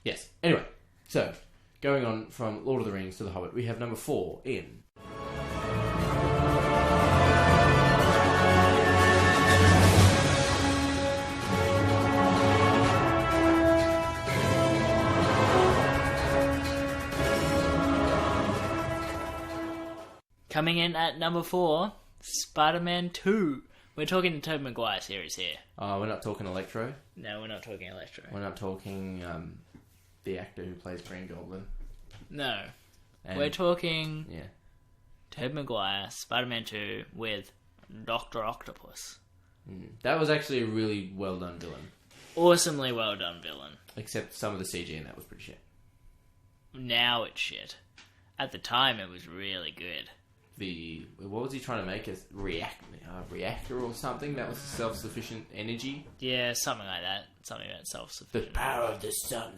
Yes. Anyway, so going on from Lord of the Rings to The Hobbit, we have number 4 in. Coming in at number 4, SpiderMan 2. We're talking the Tobey Maguire series here. We're not talking Electro. No, we're not talking Electro. We're not talking the actor who plays Green Goblin. No. And, We're talking yeah. Tobey Maguire, Spider-Man 2 with Dr. Octopus. That was actually a really well done villain. Awesomely well done villain. Except some of the CG in that was pretty shit. Now it's shit. At the time, it was really good. What was he trying to make? A reactor or something? That was self-sufficient energy? Yeah, something like that. Something about The self-sufficient. power of the sun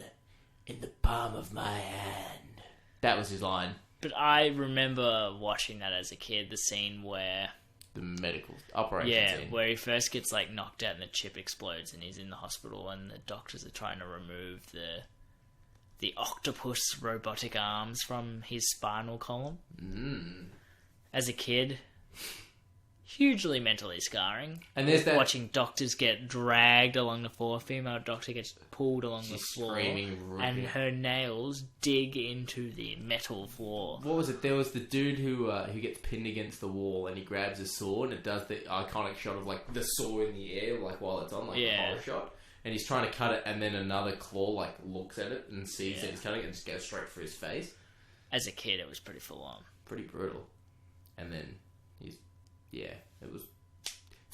in the palm of my hand. That was his line. But I remember watching that as a kid, the scene where... The medical operation Yeah, scene. where he first gets like knocked out and the chip explodes and he's in the hospital and the doctors are trying to remove the the octopus robotic arms from his spinal column. As a kid, hugely mentally scarring. And there's that watching doctors get dragged along the floor. A female doctor gets pulled along the floor, screaming, and her nails dig into the metal floor. What was it? There was the dude who gets pinned against the wall, and he grabs a saw, and it does the iconic shot of like the saw in the air, like while it's on, like the horror shot. And he's trying to cut it, and then another claw like looks at it and sees that he's cutting it, and just goes straight for his face. As a kid, it was pretty full on, pretty brutal. And then it's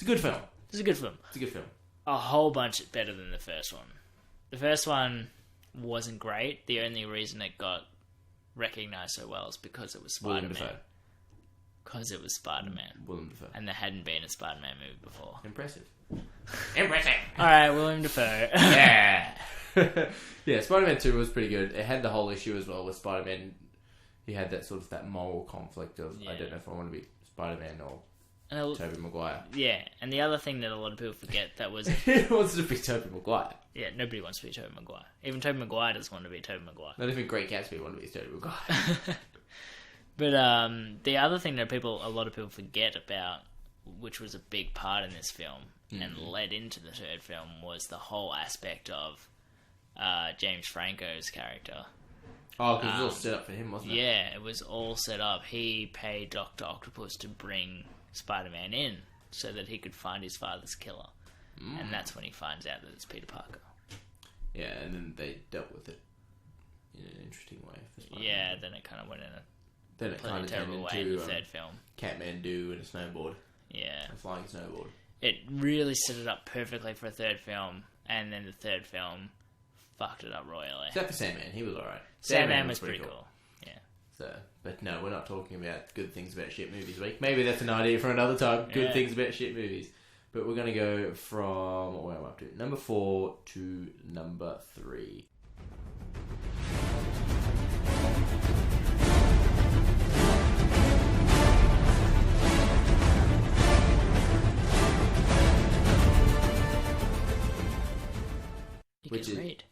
a good film. It's a good film. It's a good film. A whole bunch better than the first one. The first one wasn't great. The only reason it got recognised so well is because it was Spider-Man. Because it was Spider-Man. Willem Dafoe. And there hadn't been a Spider-Man movie before. Impressive. Alright, Willem Dafoe. Yeah. Yeah, Spider-Man 2 was pretty good. It had the whole issue as well with Spider-Man. He had that sort of that moral conflict of, I don't know if I want to be Spider-Man or Tobey Maguire. Yeah, and the other thing that a lot of people forget that was... He wants to be Tobey Maguire. Yeah, nobody wants to be Tobey Maguire. Even Tobey Maguire doesn't want to be Tobey Maguire. Not even Great Gatsby want to be Tobey Maguire. But the other thing that a lot of people forget about, which was a big part in this film and led into the third film, was the whole aspect of James Franco's character. Oh, because it was all set up for him, wasn't it? Yeah, it was all set up. He paid Dr. Octopus to bring Spider-Man in so that he could find his father's killer. And that's when he finds out that it's Peter Parker. Yeah, and then they dealt with it in an interesting way for Spider-Man. Yeah, then it kind of went in a then it kind of terrible way in the third film. Kathmandu and a snowboard. Yeah. A flying snowboard. It really set it up perfectly for a third film, and then the third film fucked it up royally. Except for Sandman, he was alright. Sandman was pretty cool. Yeah. So, but no, we're not talking about good things about shit movies week. Maybe that's an idea for another time. Good things about shit movies. But we're going to go from, where am I up to? Number 4 to number 3. Which is read.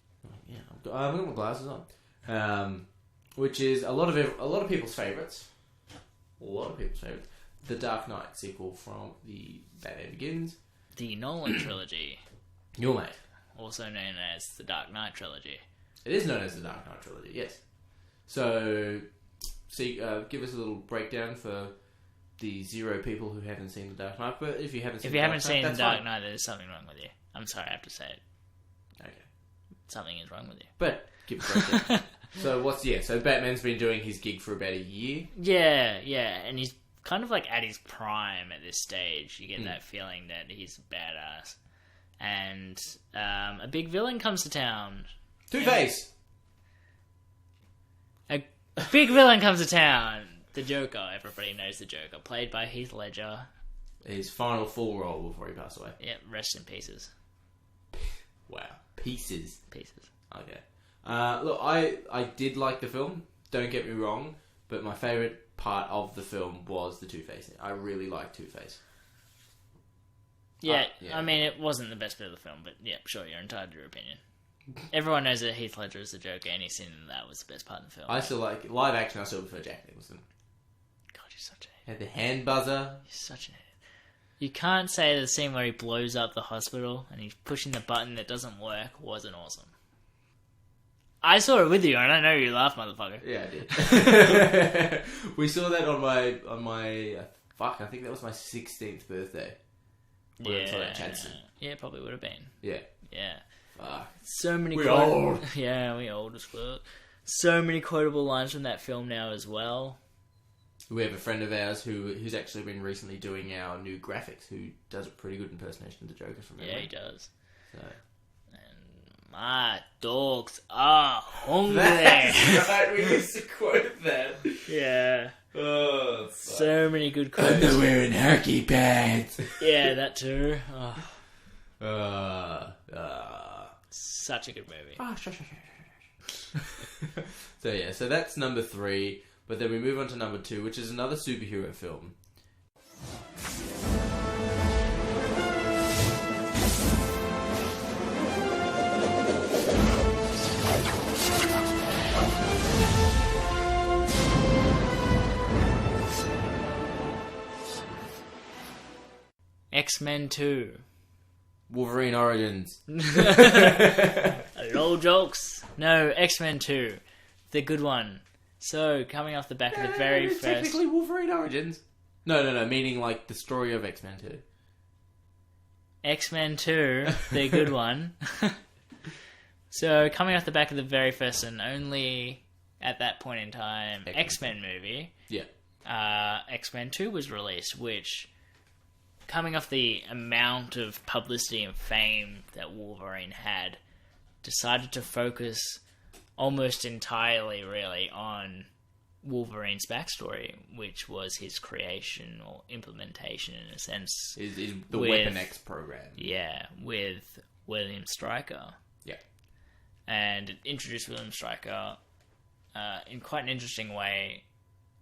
Yeah, I've got my glasses on. Which is a lot of people's favourites. The Dark Knight sequel from the Batman Begins. The Nolan trilogy. Your mate. Also known as the Dark Knight trilogy. It is known as the Dark Knight trilogy, yes. So, give us a little breakdown for the 0 people who haven't seen the Dark Knight. But if you haven't seen the Dark Knight, there's something wrong with you. I'm sorry, I have to say it. Okay. Something is wrong with you. But give us a breakdown. So Batman's been doing his gig for about a year. Yeah, and he's kind of like at his prime at this stage. You get that feeling that he's a badass. And a big villain comes to town. Two-Face! A big villain comes to town. The Joker. Everybody knows the Joker. Played by Heath Ledger. His final full role before he passed away. Yeah, rest in pieces. Wow. Pieces. Okay. Look, I did like the film. Don't get me wrong. But my favourite part of the film was the Two-Face. I really liked Two-Face. Yeah, I mean, it wasn't the best bit of the film, but yeah, sure, you're entitled to your opinion. Everyone knows that Heath Ledger is the Joker, and he's seen that was the best part of the film. I still like live action. I still prefer Jack Nicholson. God, you're such a had the hand buzzer. You're such an idiot. You can't say the scene where he blows up the hospital and he's pushing the button that doesn't work wasn't awesome. I saw it with you, and I know you laughed, motherfucker. Yeah, I did. We saw that on my fuck. I think that was my 16th birthday. Yeah, probably would have been. Yeah. Fuck. So many. We old. Yeah, we old as fuck. So many quotable lines from that film now as well. We have a friend of ours who's actually been recently doing our new graphics, who does a pretty good impersonation of the Joker from memory. Yeah, he does. So. And my dogs are hungry. That's right, we used to quote that. Yeah. Oh, so many good quotes. And they're wearing hockey pads. Yeah, that too. Such a good movie. So that's number 3. But then we move on to number 2, which is another superhero film. X-Men 2. Wolverine Origins. Lol jokes. No, X-Men 2. The good one. So, coming off the back of the very first... Technically Wolverine Origins. No, meaning like the story of X-Men 2. X-Men 2, the good one. So, coming off the back of the very first and only, at that point in time, X-Men movie, X-Men 2 was released, which, coming off the amount of publicity and fame that Wolverine had, decided to focus almost entirely, really, on Wolverine's backstory, which was his creation or implementation, in a sense. Is the Weapon X program. Yeah, with William Stryker. Yeah. And it introduced William Stryker in quite an interesting way.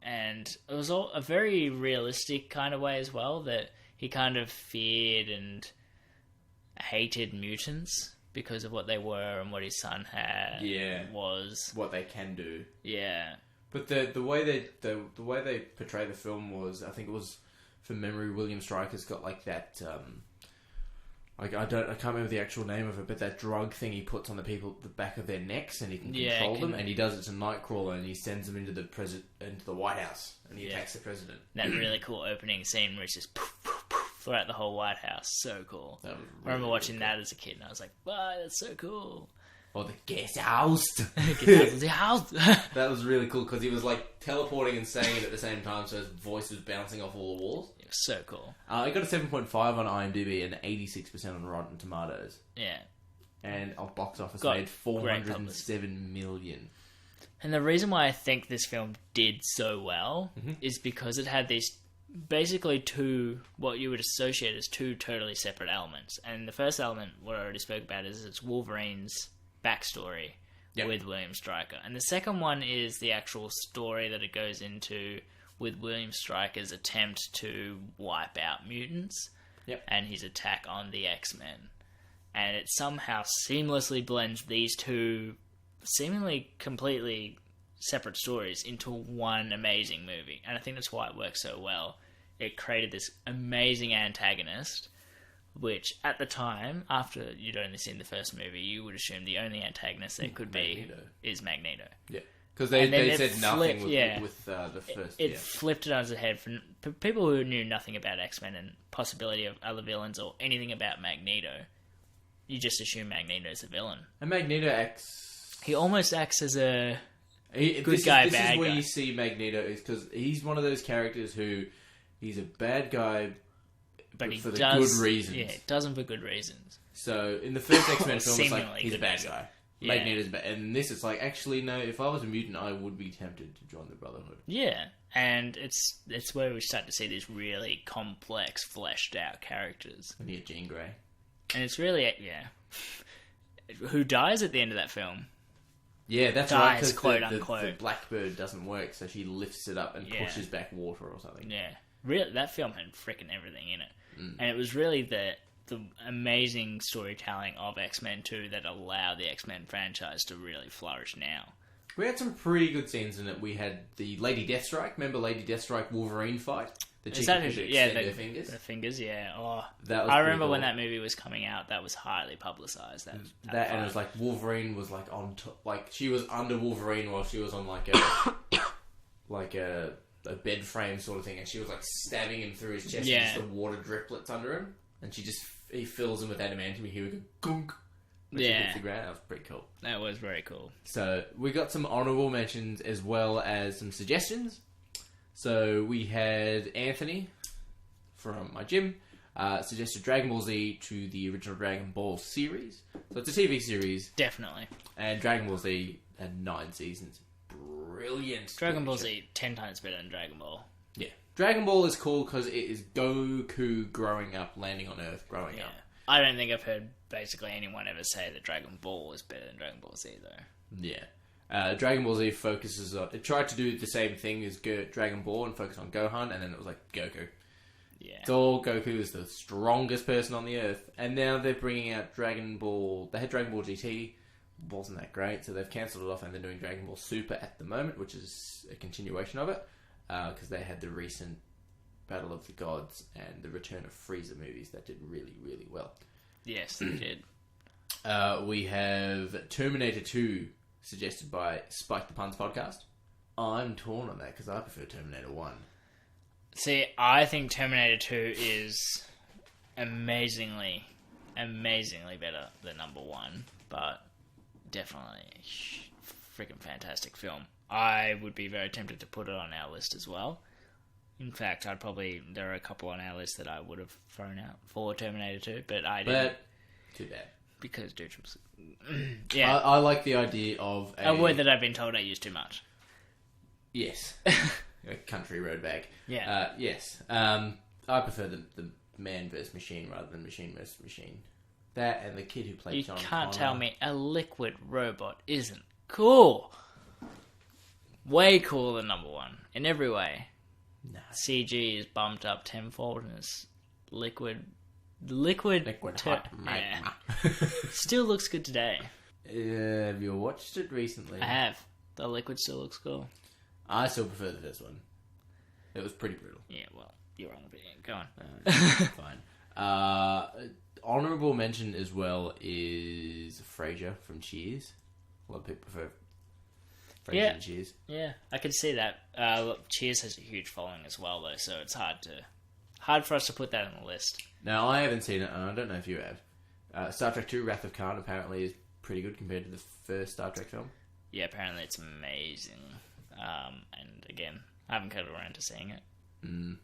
And it was all a very realistic kind of way as well, that he kind of feared and hated mutants because of what they were and what his son was. What they can do. Yeah. But the way they portray the film was, I think it was, from memory, William Stryker's got like that I can't remember the actual name of it, but that drug thing he puts on the back of their necks, and he can control them, and he does it to Nightcrawler, and he sends them into the White House, and he attacks the president. That really cool opening scene where it's just poof, poof, poof throughout the whole White House. So cool. That was I remember watching that as a kid, and I was like, wow, that's so cool. Or the guest house. The house. That was really cool, because he was like teleporting and saying it at the same time, so his voice was bouncing off all the walls. It was so cool. It got a 7.5 on IMDb and 86% on Rotten Tomatoes. Yeah. And our box office Got made $407 million. And the reason why I think this film did so well is because it had these basically two, what you would associate as two totally separate elements. And the first element, what I already spoke about, is it's Wolverine's backstory with William Stryker. And the second one is the actual story that it goes into with William Stryker's attempt to wipe out mutants and his attack on the X-Men. And it somehow seamlessly blends these two seemingly completely separate stories into one amazing movie. And I think that's why it works so well. It created this amazing antagonist, which at the time, after you'd only seen the first movie, you would assume the only antagonist there could be is Magneto. Yeah. Because they said nothing with the first. It flipped it on its head for people who knew nothing about X-Men and possibility of other villains or anything about Magneto. You just assume Magneto's a villain. And Magneto acts... He almost acts as a good this guy, is, bad guy. This is where you see Magneto, is because he's one of those characters who... He's a bad guy, but he for the does, good reasons. Yeah, doesn't for good reasons. So, in the first X-Men film, it's like, Seemingly he's a good bad reason. guy. Yeah. Magneto's bad. And in this, it's like, actually, no, if I was a mutant, I would be tempted to join the Brotherhood. Yeah, and it's where we start to see these really complex, fleshed out characters. And you get Jean Grey. And it's really, who dies at the end of that film. Yeah, that's dies, right, quote because unquote. the Blackbird doesn't work, so she lifts it up and pushes back water or something. Yeah. Really, that film had freaking everything in it. And it was really the amazing storytelling of X-Men 2 that allowed the X-Men franchise to really flourish now. We had some pretty good scenes in it. We had the Lady Deathstrike. Remember Lady Deathstrike Wolverine fight? The chick who could extend her fingers? The fingers, yeah. Oh, that was I remember cool. when that movie was coming out, that was highly publicised. That and it was like Wolverine was like on top, like she was under Wolverine while she was on like a bed frame sort of thing, and she was like stabbing him through his chest, and just the water driplets under him, and he fills him with adamantium, and he would go gunk. She hits the ground. That was pretty cool. That was very cool. So we got some honourable mentions as well as some suggestions. So we had Anthony from my gym suggested Dragon Ball Z to the original Dragon Ball series. So it's a TV series. Definitely. And Dragon Ball Z had 9 seasons. Brilliant. Dragon Ball Z 10 times better than Dragon Ball. Yeah. Dragon Ball is cool because it is Goku growing up, landing on Earth, growing up. I don't think I've heard basically anyone ever say that Dragon Ball is better than Dragon Ball Z, though. Yeah. Dragon Ball Z focuses on... It tried to do the same thing as Dragon Ball and focus on Gohan, and then it was like Goku. Yeah. It's all Goku is the strongest person on the Earth. And now they're bringing out Dragon Ball... They had Dragon Ball GT. Wasn't that great, so they've cancelled it off, and they're doing Dragon Ball Super at the moment, which is a continuation of it, because they had the recent Battle of the Gods and the Return of Frieza movies that did really, really well. Yes, they did. We have Terminator 2, suggested by Spike the Puns podcast. I'm torn on that because I prefer Terminator 1. See, I think Terminator 2 is amazingly better than number 1, but definitely a freaking fantastic film. I would be very tempted to put it on our list as well. In fact, there are a couple on our list that I would have thrown out for Terminator 2, but I didn't. But, too bad. Because Dutram's... yeah. I like the idea of a word that I've been told I use too much. Yes. A country road bag. Yeah. Yes. I prefer the man versus machine rather than machine versus machine. That and the kid who played John You can't Connor. tell me a liquid robot isn't cool. Way cooler than number 1 in every way. No. CG is bumped up tenfold and it's liquid hot yeah. Still looks good today. Have you watched it recently? I have. The liquid still looks cool. I still prefer the first one. It was pretty brutal. Yeah, well, you're wrong, but yeah, go on. Fine. Honourable mention as well is Frasier from Cheers. A lot of people prefer Frasier and Cheers. Yeah, I can see that. Cheers has a huge following as well, though, so it's hard for us to put that on the list. Now, I haven't seen it, and I don't know if you have. Star Trek 2, Wrath of Khan, apparently is pretty good compared to the first Star Trek film. Yeah, apparently it's amazing. And again, I haven't got around to seeing it.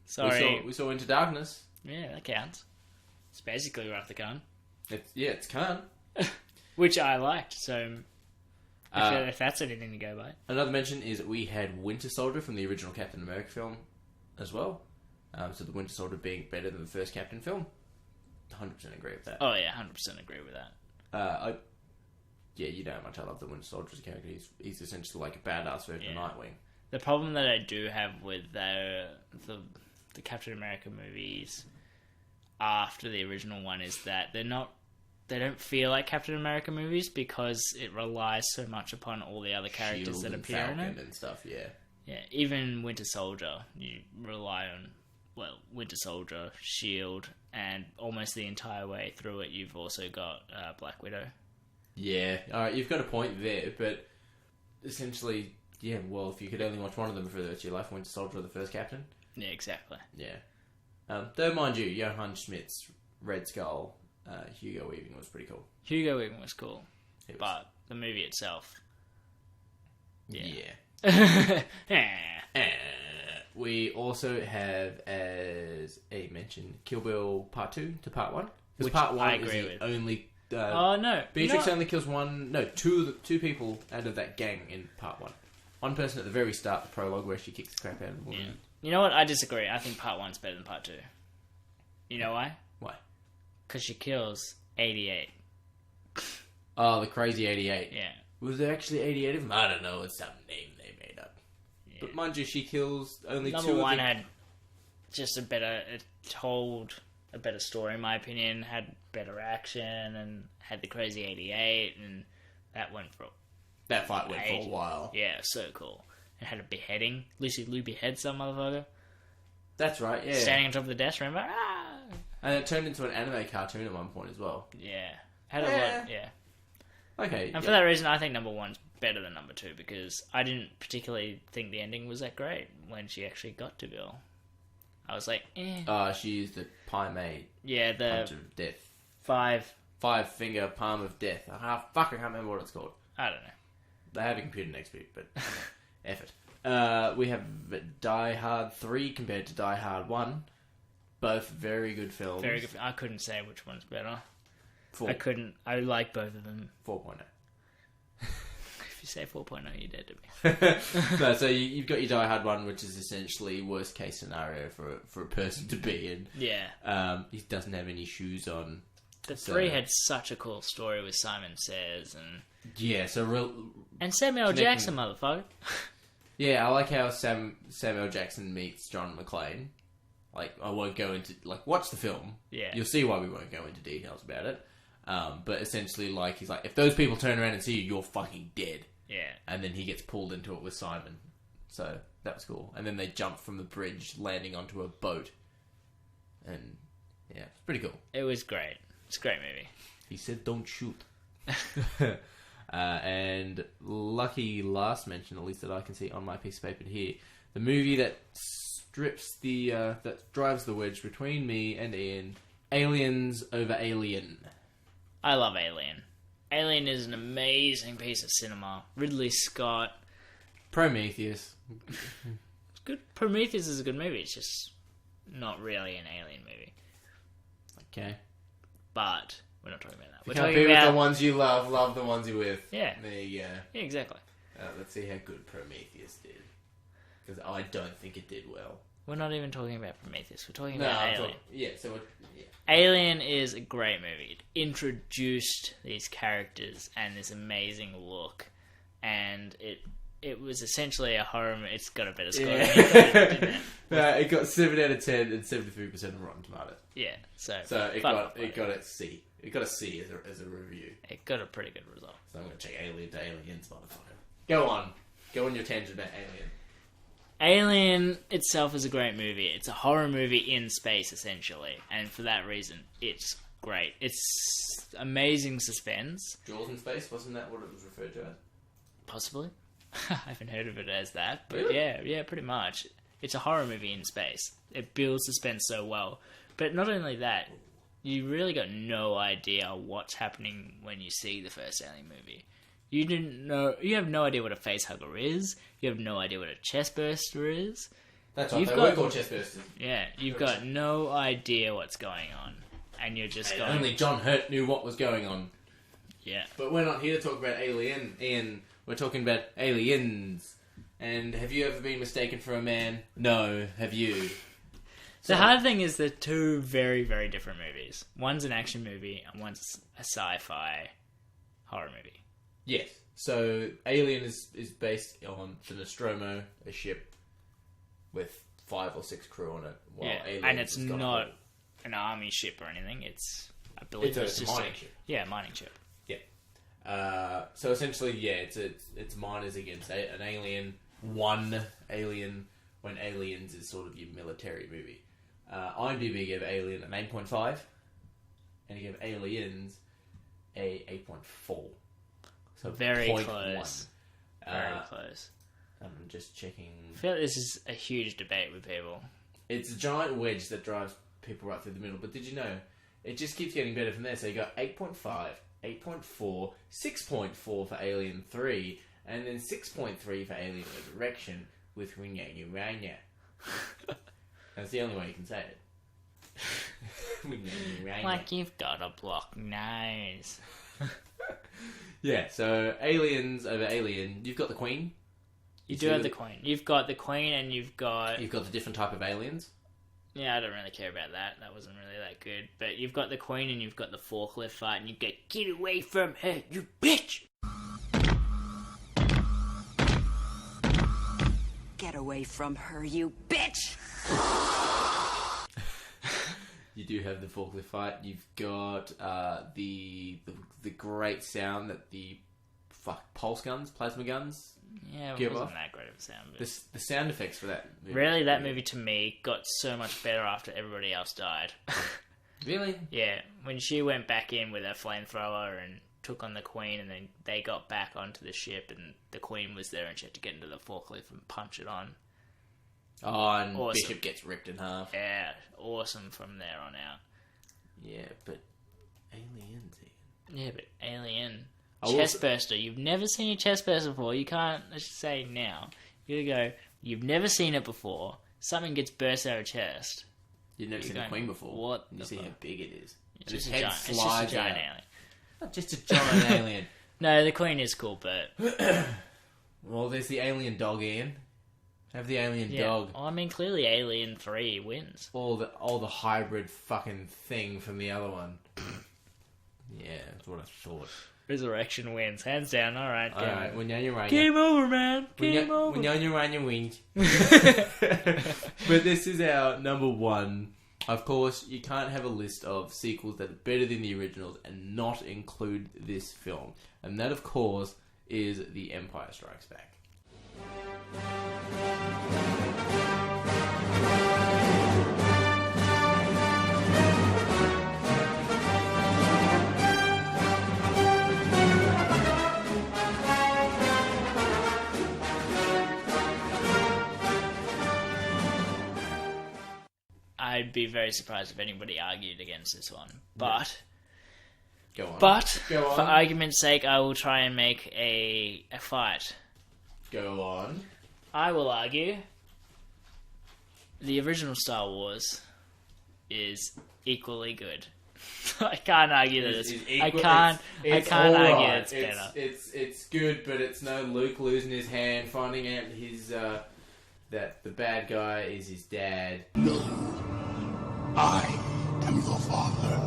Sorry. We saw Into Darkness. Yeah, that counts. It's basically Wrath of Khan. It's Khan. Which I liked, so if that's anything to go by. Another mention is that we had Winter Soldier from the original Captain America film as well. So the Winter Soldier being better than the first Captain film. 100% agree with that. Oh yeah, 100% agree with that. Yeah, you know how much I love the Winter Soldier as a character. He's essentially like a badass version of Nightwing. The problem that I do have with the Captain America movies after the original one is that they don't feel like Captain America movies because it relies so much upon all the other characters Shield that and appear in Falcon it. and stuff, yeah. Yeah, even Winter Soldier, you rely on, Winter Soldier, Shield, and almost the entire way through it you've also got Black Widow. Yeah, alright, you've got a point there, but essentially, yeah, well, if you could only watch one of them for the rest of your life, Winter Soldier or the first Captain. Yeah, exactly. Yeah. Though, mind you, Johann Schmidt's Red Skull, Hugo Weaving was pretty cool. Hugo Weaving was cool, but the movie itself... Yeah. We also have, as a mention, Kill Bill Part 2 to Part 1. Because Which Part 1 I is agree the with. only... oh, no. Beatrix only kills two people out of that gang in Part 1. One person at the very start, the prologue, where she kicks the crap out of the woman. Yeah. You know what? I disagree. I think Part 1's better than Part 2. You know why? Why? Because she kills 88. Oh, the crazy 88. Yeah. Was there actually 88 of them? I don't know. It's some name they made up. Yeah. But mind you, she kills only Number two of one them. had just a better story, in my opinion, had better action, and had the crazy 88, and that went for... That fight went for a while. Yeah, so cool. It had a beheading. Lucy Liu beheads some motherfucker. That's right, yeah. Standing on top of the desk, remember? Ah! And it turned into an anime cartoon at one point as well. Yeah. Had a lot, yeah. Okay. And for that reason, I think number one's better than number two, because I didn't particularly think the ending was that great when she actually got to Bill. I was like, eh. She used the pie mate. Yeah, the... Punch of death. Five-finger palm of death. I can't remember what it's called. I don't know. They have a computer next week, but effort. We have Die Hard 3 compared to Die Hard 1. Both very good films. Very good. I couldn't say which one's better. 4. I couldn't. I like both of them. 4.0. If you say 4.0, you're dead to me. No, so you've got your Die Hard 1, which is essentially worst case scenario for a person to be in. Yeah. He doesn't have any shoes on. The 3 had such a cool story with Simon Says and... Yeah, so real... And Samuel Jackson, motherfucker. Yeah, I like how Samuel Jackson meets John McClane. Like, I won't go into... Like, watch the film. Yeah. You'll see why we won't go into details about it. But essentially, like, he's like, if those people turn around and see you, you're fucking dead. Yeah. And then he gets pulled into it with Simon. So that was cool. And then they jumped from the bridge, landing onto a boat. And yeah, it's pretty cool. It was great. It's a great movie. He said, "Don't shoot." And lucky last mention, at least that I can see on my piece of paper here, the movie that strips that drives the wedge between me and Ian, Aliens over Alien. I love Alien. Alien is an amazing piece of cinema. Ridley Scott. Prometheus. It's good. Prometheus is a good movie. It's just not really an Alien movie. Okay. But we're not talking about that. We're You can't talking be about with the ones you love the ones you're with. Yeah. There you go. Yeah, exactly. Let's see how good Prometheus did. Because I don't think it did well. We're not even talking about Prometheus. We're talking about Alien. Yeah. Alien is a great movie. It introduced these characters and this amazing look, and it was essentially a horror movie. It's got a better score than didn't it? It got 7 out of 10 and 73% on Rotten Tomatoes. Yeah, so it got a C. It got a C as a review. It got a pretty good result. So I'm gonna check Alien to Aliens, motherfucker. Go on your tangent about Alien. Alien itself is a great movie. It's a horror movie in space, essentially, and for that reason, it's great. It's amazing suspense. Jaws in space, wasn't that what it was referred to as? Possibly. I haven't heard of it as that, but Really? yeah, pretty much. It's a horror movie in space. It builds suspense so well. But not only that, you really got no idea what's happening when you see the first Alien movie. You have no idea what a facehugger is. You have no idea what a chest burster is. That's right, they were called chest bursters. Yeah, you've got no idea what's going on. And you're just going... Only John Hurt knew what was going on. Yeah. But we're not here to talk about Alien, Ian. We're talking about aliens. And have you ever been mistaken for a man? No, have you? The hard thing is they're two very, very different movies. One's an action movie and one's a sci-fi horror movie. Yes. So Alien is based on the Nostromo, a ship with 5 or 6 crew on it. While Aliens and it's has got not an army ship or anything. I believe it's just mining ship. Yeah, mining ship. Yeah. So essentially, it's miners against an alien. One alien when Aliens is sort of your military movie. IMDb gave Alien an 8.5, and he gave Aliens a 8.4. So Very 0.1. close. Very close. I'm just checking. I feel like this is a huge debate with people. It's a giant wedge that drives people right through the middle. But did you know, it just keeps getting better from there. So you got 8.5, 8.4, 6.4 for Alien 3, and then 6.3 for Alien Resurrection with Winya Urania. That's the only way you can say it. Like you've got a block nose. Yeah, so Aliens over Alien. You've got the Queen. You do have the Queen. You've got the Queen and you've got the different type of aliens. Yeah, I don't really care about that. That wasn't really that good. But you've got the Queen and you've got the forklift fight and you get away from her, you bitch! Get away from her, you bitch! You do have the forklift fight. You've got the great sound that the pulse guns, plasma guns. Yeah, it give wasn't off. that great of a sound. But the sound effects for that movie. Really, that movie to me got so much better after everybody else died. Really? Yeah, when she went back in with her flamethrower and took on the Queen, and then they got back onto the ship, and the Queen was there, and she had to get into the forklift and punch it on. Oh, and Awesome. Bishop gets ripped in half. Yeah, awesome from there on out. Yeah, but Aliens. Yeah, but Alien. I Chest burster. You've never seen a chest burster before. You can't just say now. You gotta go, you've never seen it before. Something gets burst out of chest. You've never seen a Queen before. What? You see how big it is. It's His just, head it's just a slides giant out. alien. Not just a giant alien. No, the Queen is cool, but... Well, there's the alien dog, Ian. Have the alien yeah. dog. Oh, I mean, clearly Alien 3 wins. All the hybrid fucking thing from the other one. Yeah, that's what I thought. Resurrection wins. Hands down, alright. Alright, when you're right. Game over, man. Game over. When you're on your wings. But this is our number one. Of course, you can't have a list of sequels that are better than the originals and not include this film. And that, of course, is The Empire Strikes Back. I'd be very surprised if anybody argued against this one. But Go on. for argument's sake, I will try and make a fight. Go on. I will argue the original Star Wars is equally good. I can't argue that it's I can't argue that it's better. It's good, but it's no Luke losing his hand, finding out his that the bad guy is his dad. No, I am your father.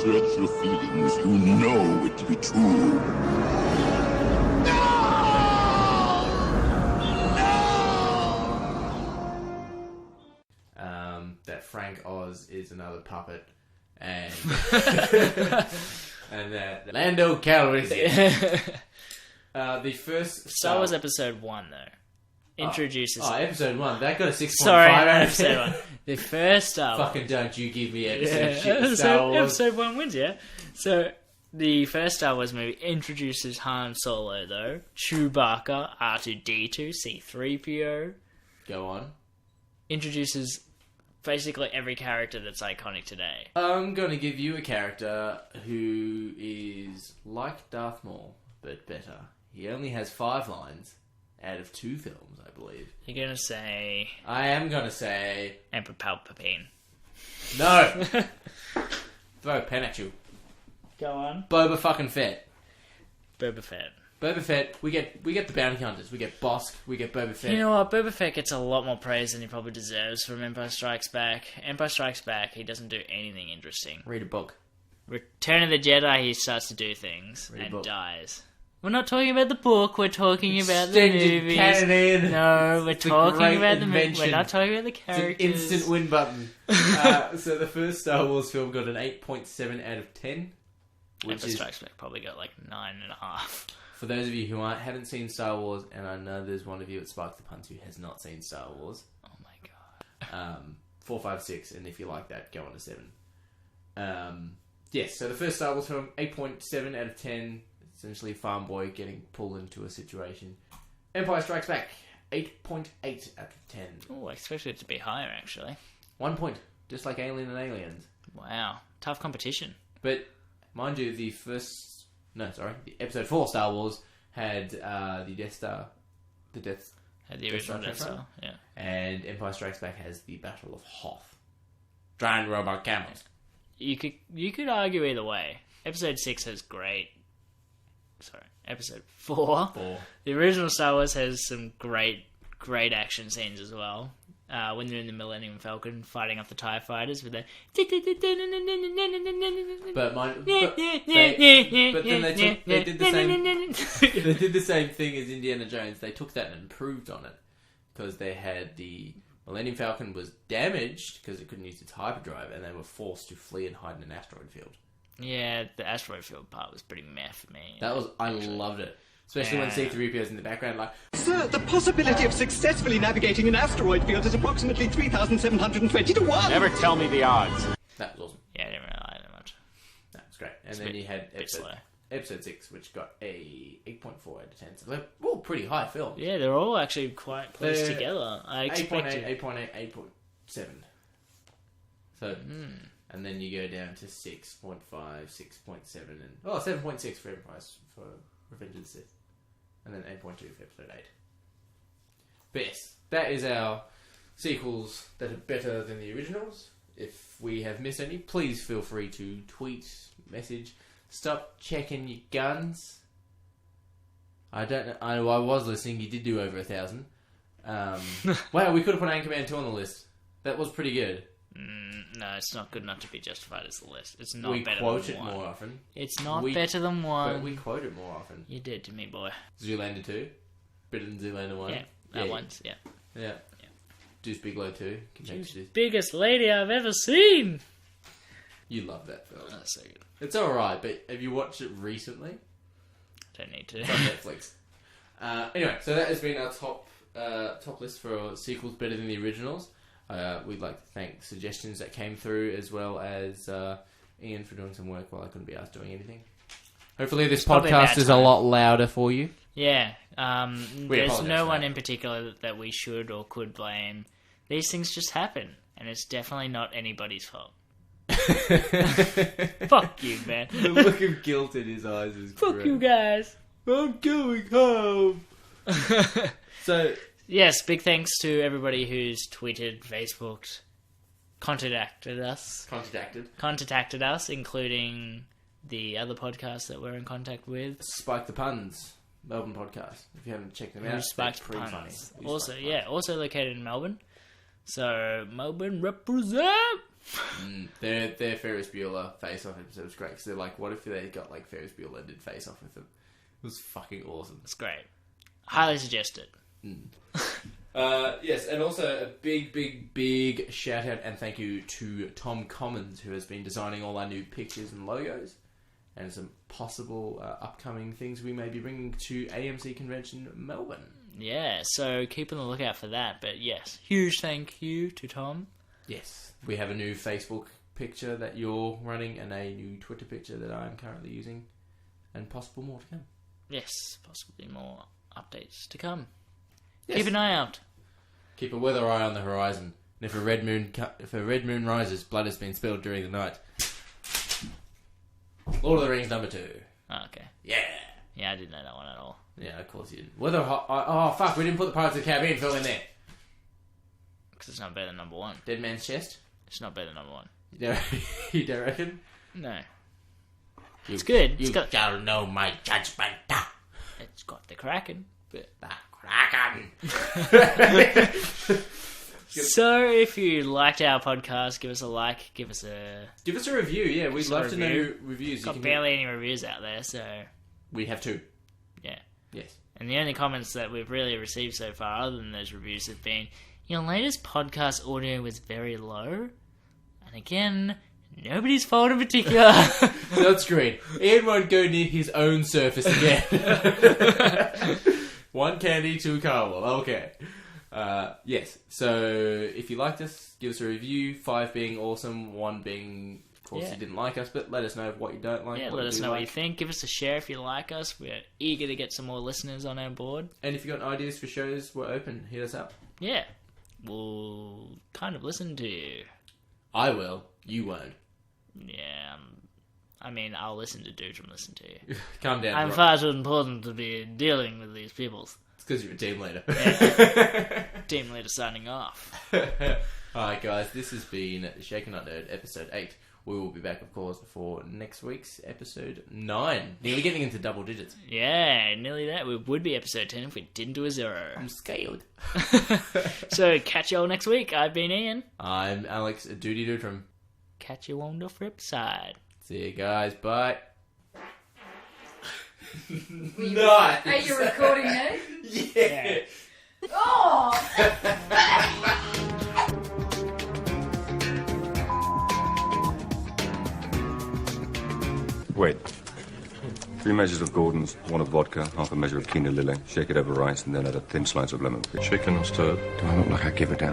Search your feelings. You know it to be true. That Frank Oz is another puppet, and and that Lando Calrissian. The first Star Wars Episode 1, though, introduces... Episode 1. That got a 6.5 Sorry, out of 10. Episode 1. The first Star Wars... Fucking don't you give me episode shit, Star Wars. Episode 1 wins, yeah? So, the first Star Wars movie introduces Han Solo, though. Chewbacca, R2-D2, C-3PO. Go on. Introduces basically every character that's iconic today. I'm going to give you a character who is like Darth Maul, but better. He only has 5 lines out of 2 films, I believe. You're going to say... I am going to say... Emperor Palpatine. No! Throw a pen at you. Go on. Boba fucking Fett. Boba Fett. Boba Fett, we get the bounty hunters. We get Bosk, we get Boba Fett. You know what? Boba Fett gets a lot more praise than he probably deserves from Empire Strikes Back. Empire Strikes Back, he doesn't do anything interesting. Read a book. Return of the Jedi, he starts to do things Read a and book. dies. We're not talking about the book, we're talking about the movies. Canon. No, we're talking great about the movies. invention. We're not talking about the It's characters. an instant win button. So the first Star Wars film got an 8.7 out of 10. Which Empire is, Strikes Back probably got like 9.5. for those of you who haven't seen Star Wars, and I know there's one of you at Spark the Puns who has not seen Star Wars. Oh my god. 4, 5, 6, and if you like that, go on to 7. Yes, so the first Star Wars film, 8.7 out of 10. Essentially, farm boy getting pulled into a situation. Empire Strikes Back, 8.8 out of 10. Oh, I expected it to be higher actually. 1 point, just like Alien and Aliens. Wow. Tough competition. But, mind you, the episode 4 Star Wars had the Death Star. Had the original Death Star, yeah. And Empire Strikes Back has the Battle of Hoth. Giant robot camels. You could argue either way. Episode 6 has Episode 4. The original Star Wars has some great action scenes as well. When they're in the Millennium Falcon fighting off the TIE fighters with the... But then they did the same. They did the same thing as Indiana Jones. They took that and improved on it because they had the Millennium Falcon was damaged because it couldn't use its hyperdrive, and they were forced to flee and hide in an asteroid field. Yeah, the asteroid field part was pretty meh for me. I loved it. Especially when C-3PO's in the background, like... Sir, the possibility of successfully navigating an asteroid field is approximately 3,720 to 1. Never tell me the odds. That was awesome. Yeah, I didn't really like that much. That was great. And then you had episode 6, which got a 8.4 out of 10. So they're all pretty high films. Yeah, they're all actually quite close together. I expected... 8.8, 8.7. So... And then you go down to 6.5, 6.7, and... 7.6 for Empire for Revenge of the Sith. And then 8.2 for Episode 8. But yes, that is our sequels that are better than the originals. If we have missed any, please feel free to tweet, message. Stop checking your guns. I don't know. I was listening. You did do over 1,000. Wow, we could have put Anchorman 2 on the list. That was pretty good. No, it's not good enough to be justified as the list. It's not we better quote than it 1. more often. It's not better than 1. But we quote it more often. You did to me, boy. Zoolander 2? Better than Zoolander 1? Yeah, that one's, yeah. Yeah. Deuce Bigelow too. Compared to Deuce. Biggest lady I've ever seen. You love that film. That's so good. It's alright, but have you watched it recently? Don't need to. It's on Netflix. Anyway, so that has been our top list for sequels better than the originals. We'd like to thank suggestions that came through, as well as Ian for doing some work while I couldn't be asked doing anything. Hopefully this podcast is a lot louder for you. Yeah. There's no one that. in particular that we should or could blame. These things just happen, and it's definitely not anybody's fault. Fuck you, man. The look of guilt in his eyes is Fuck great. you guys. I'm going home. So, yes, big thanks to everybody who's tweeted, Facebooked, contacted us, including the other podcasts that we're in contact with. Spike the Puns, Melbourne podcast. If you haven't checked them out, Spike it's pretty funny. Also, also located in Melbourne. So, Melbourne represent! Their Ferris Bueller face-off episode was great, because they're like, what if they got like Ferris Bueller did face-off with them? It was fucking awesome. It's great. Highly suggested. Yes, and also a big shout out and thank you to Tom Commons, who has been designing all our new pictures and logos, and some possible upcoming things we may be bringing to AMC Convention Melbourne. Yeah, so keep on the lookout for that. But yes, huge thank you to Tom. Yes. We have a new Facebook picture that you're running and a new Twitter picture that I'm currently using, and possible more to come. Yes, possibly more updates to come. Yes. Keep an eye out. Keep a weather eye on the horizon. And if a red moon rises, blood has been spilled during the night. Lord of the Rings #2. Oh, okay. Yeah. Yeah, I didn't know that one at all. Yeah, of course you didn't. Oh, fuck, we didn't put the Pirates of the Caribbean film in there. Because it's not better than #1. Dead Man's Chest? It's not better than #1. You don't reckon? No. It's good. You shall know my judgment. It's got the Kraken. But... The Kraken! So, if you liked our podcast, give us a like, give us a review. Yeah, we'd love to know reviews. Got barely any reviews out there, so we have 2. Yeah. Yes. And the only comments that we've really received so far, other than those reviews, have been, your latest podcast audio was very low. And again, nobody's fault in particular. That's great. Ian won't go near his own surface again. 1 candy, 2 caramel. Okay. Yes. So if you liked us, give us a review. 5 being awesome, 1 being, of course, you didn't like us. But let us know what you don't like. Yeah, let us know what you think. Give us a share if you like us. We're eager to get some more listeners on our board. And if you've got ideas for shows, we're open. Hit us up. Yeah. We'll kind of listen to you. I will. You won't. Yeah. I'll listen to Dutram listen to you. Calm down. I'm far too important to be dealing with these people. It's because you're a team leader. Yeah. Team leader signing off. Alright guys, this has been Shaken Not Nerd, episode 8. We will be back, of course, for next week's episode 9. Nearly getting into double digits. Yeah, nearly that. We would be episode 10 if we didn't do a 0. I'm scared. So, catch you all next week. I've been Ian. I'm Alex, Dudi Dutram. Catch you on the flip side. See you guys, bye. Nice. Are you recording now? Yeah. Oh! Wait. 3 measures of Gordon's, 1 of vodka, half a measure of quinoa lily. Shake it over rice and then add a thin slice of lemon. Chicken or stirred? Do I look like I give a damn?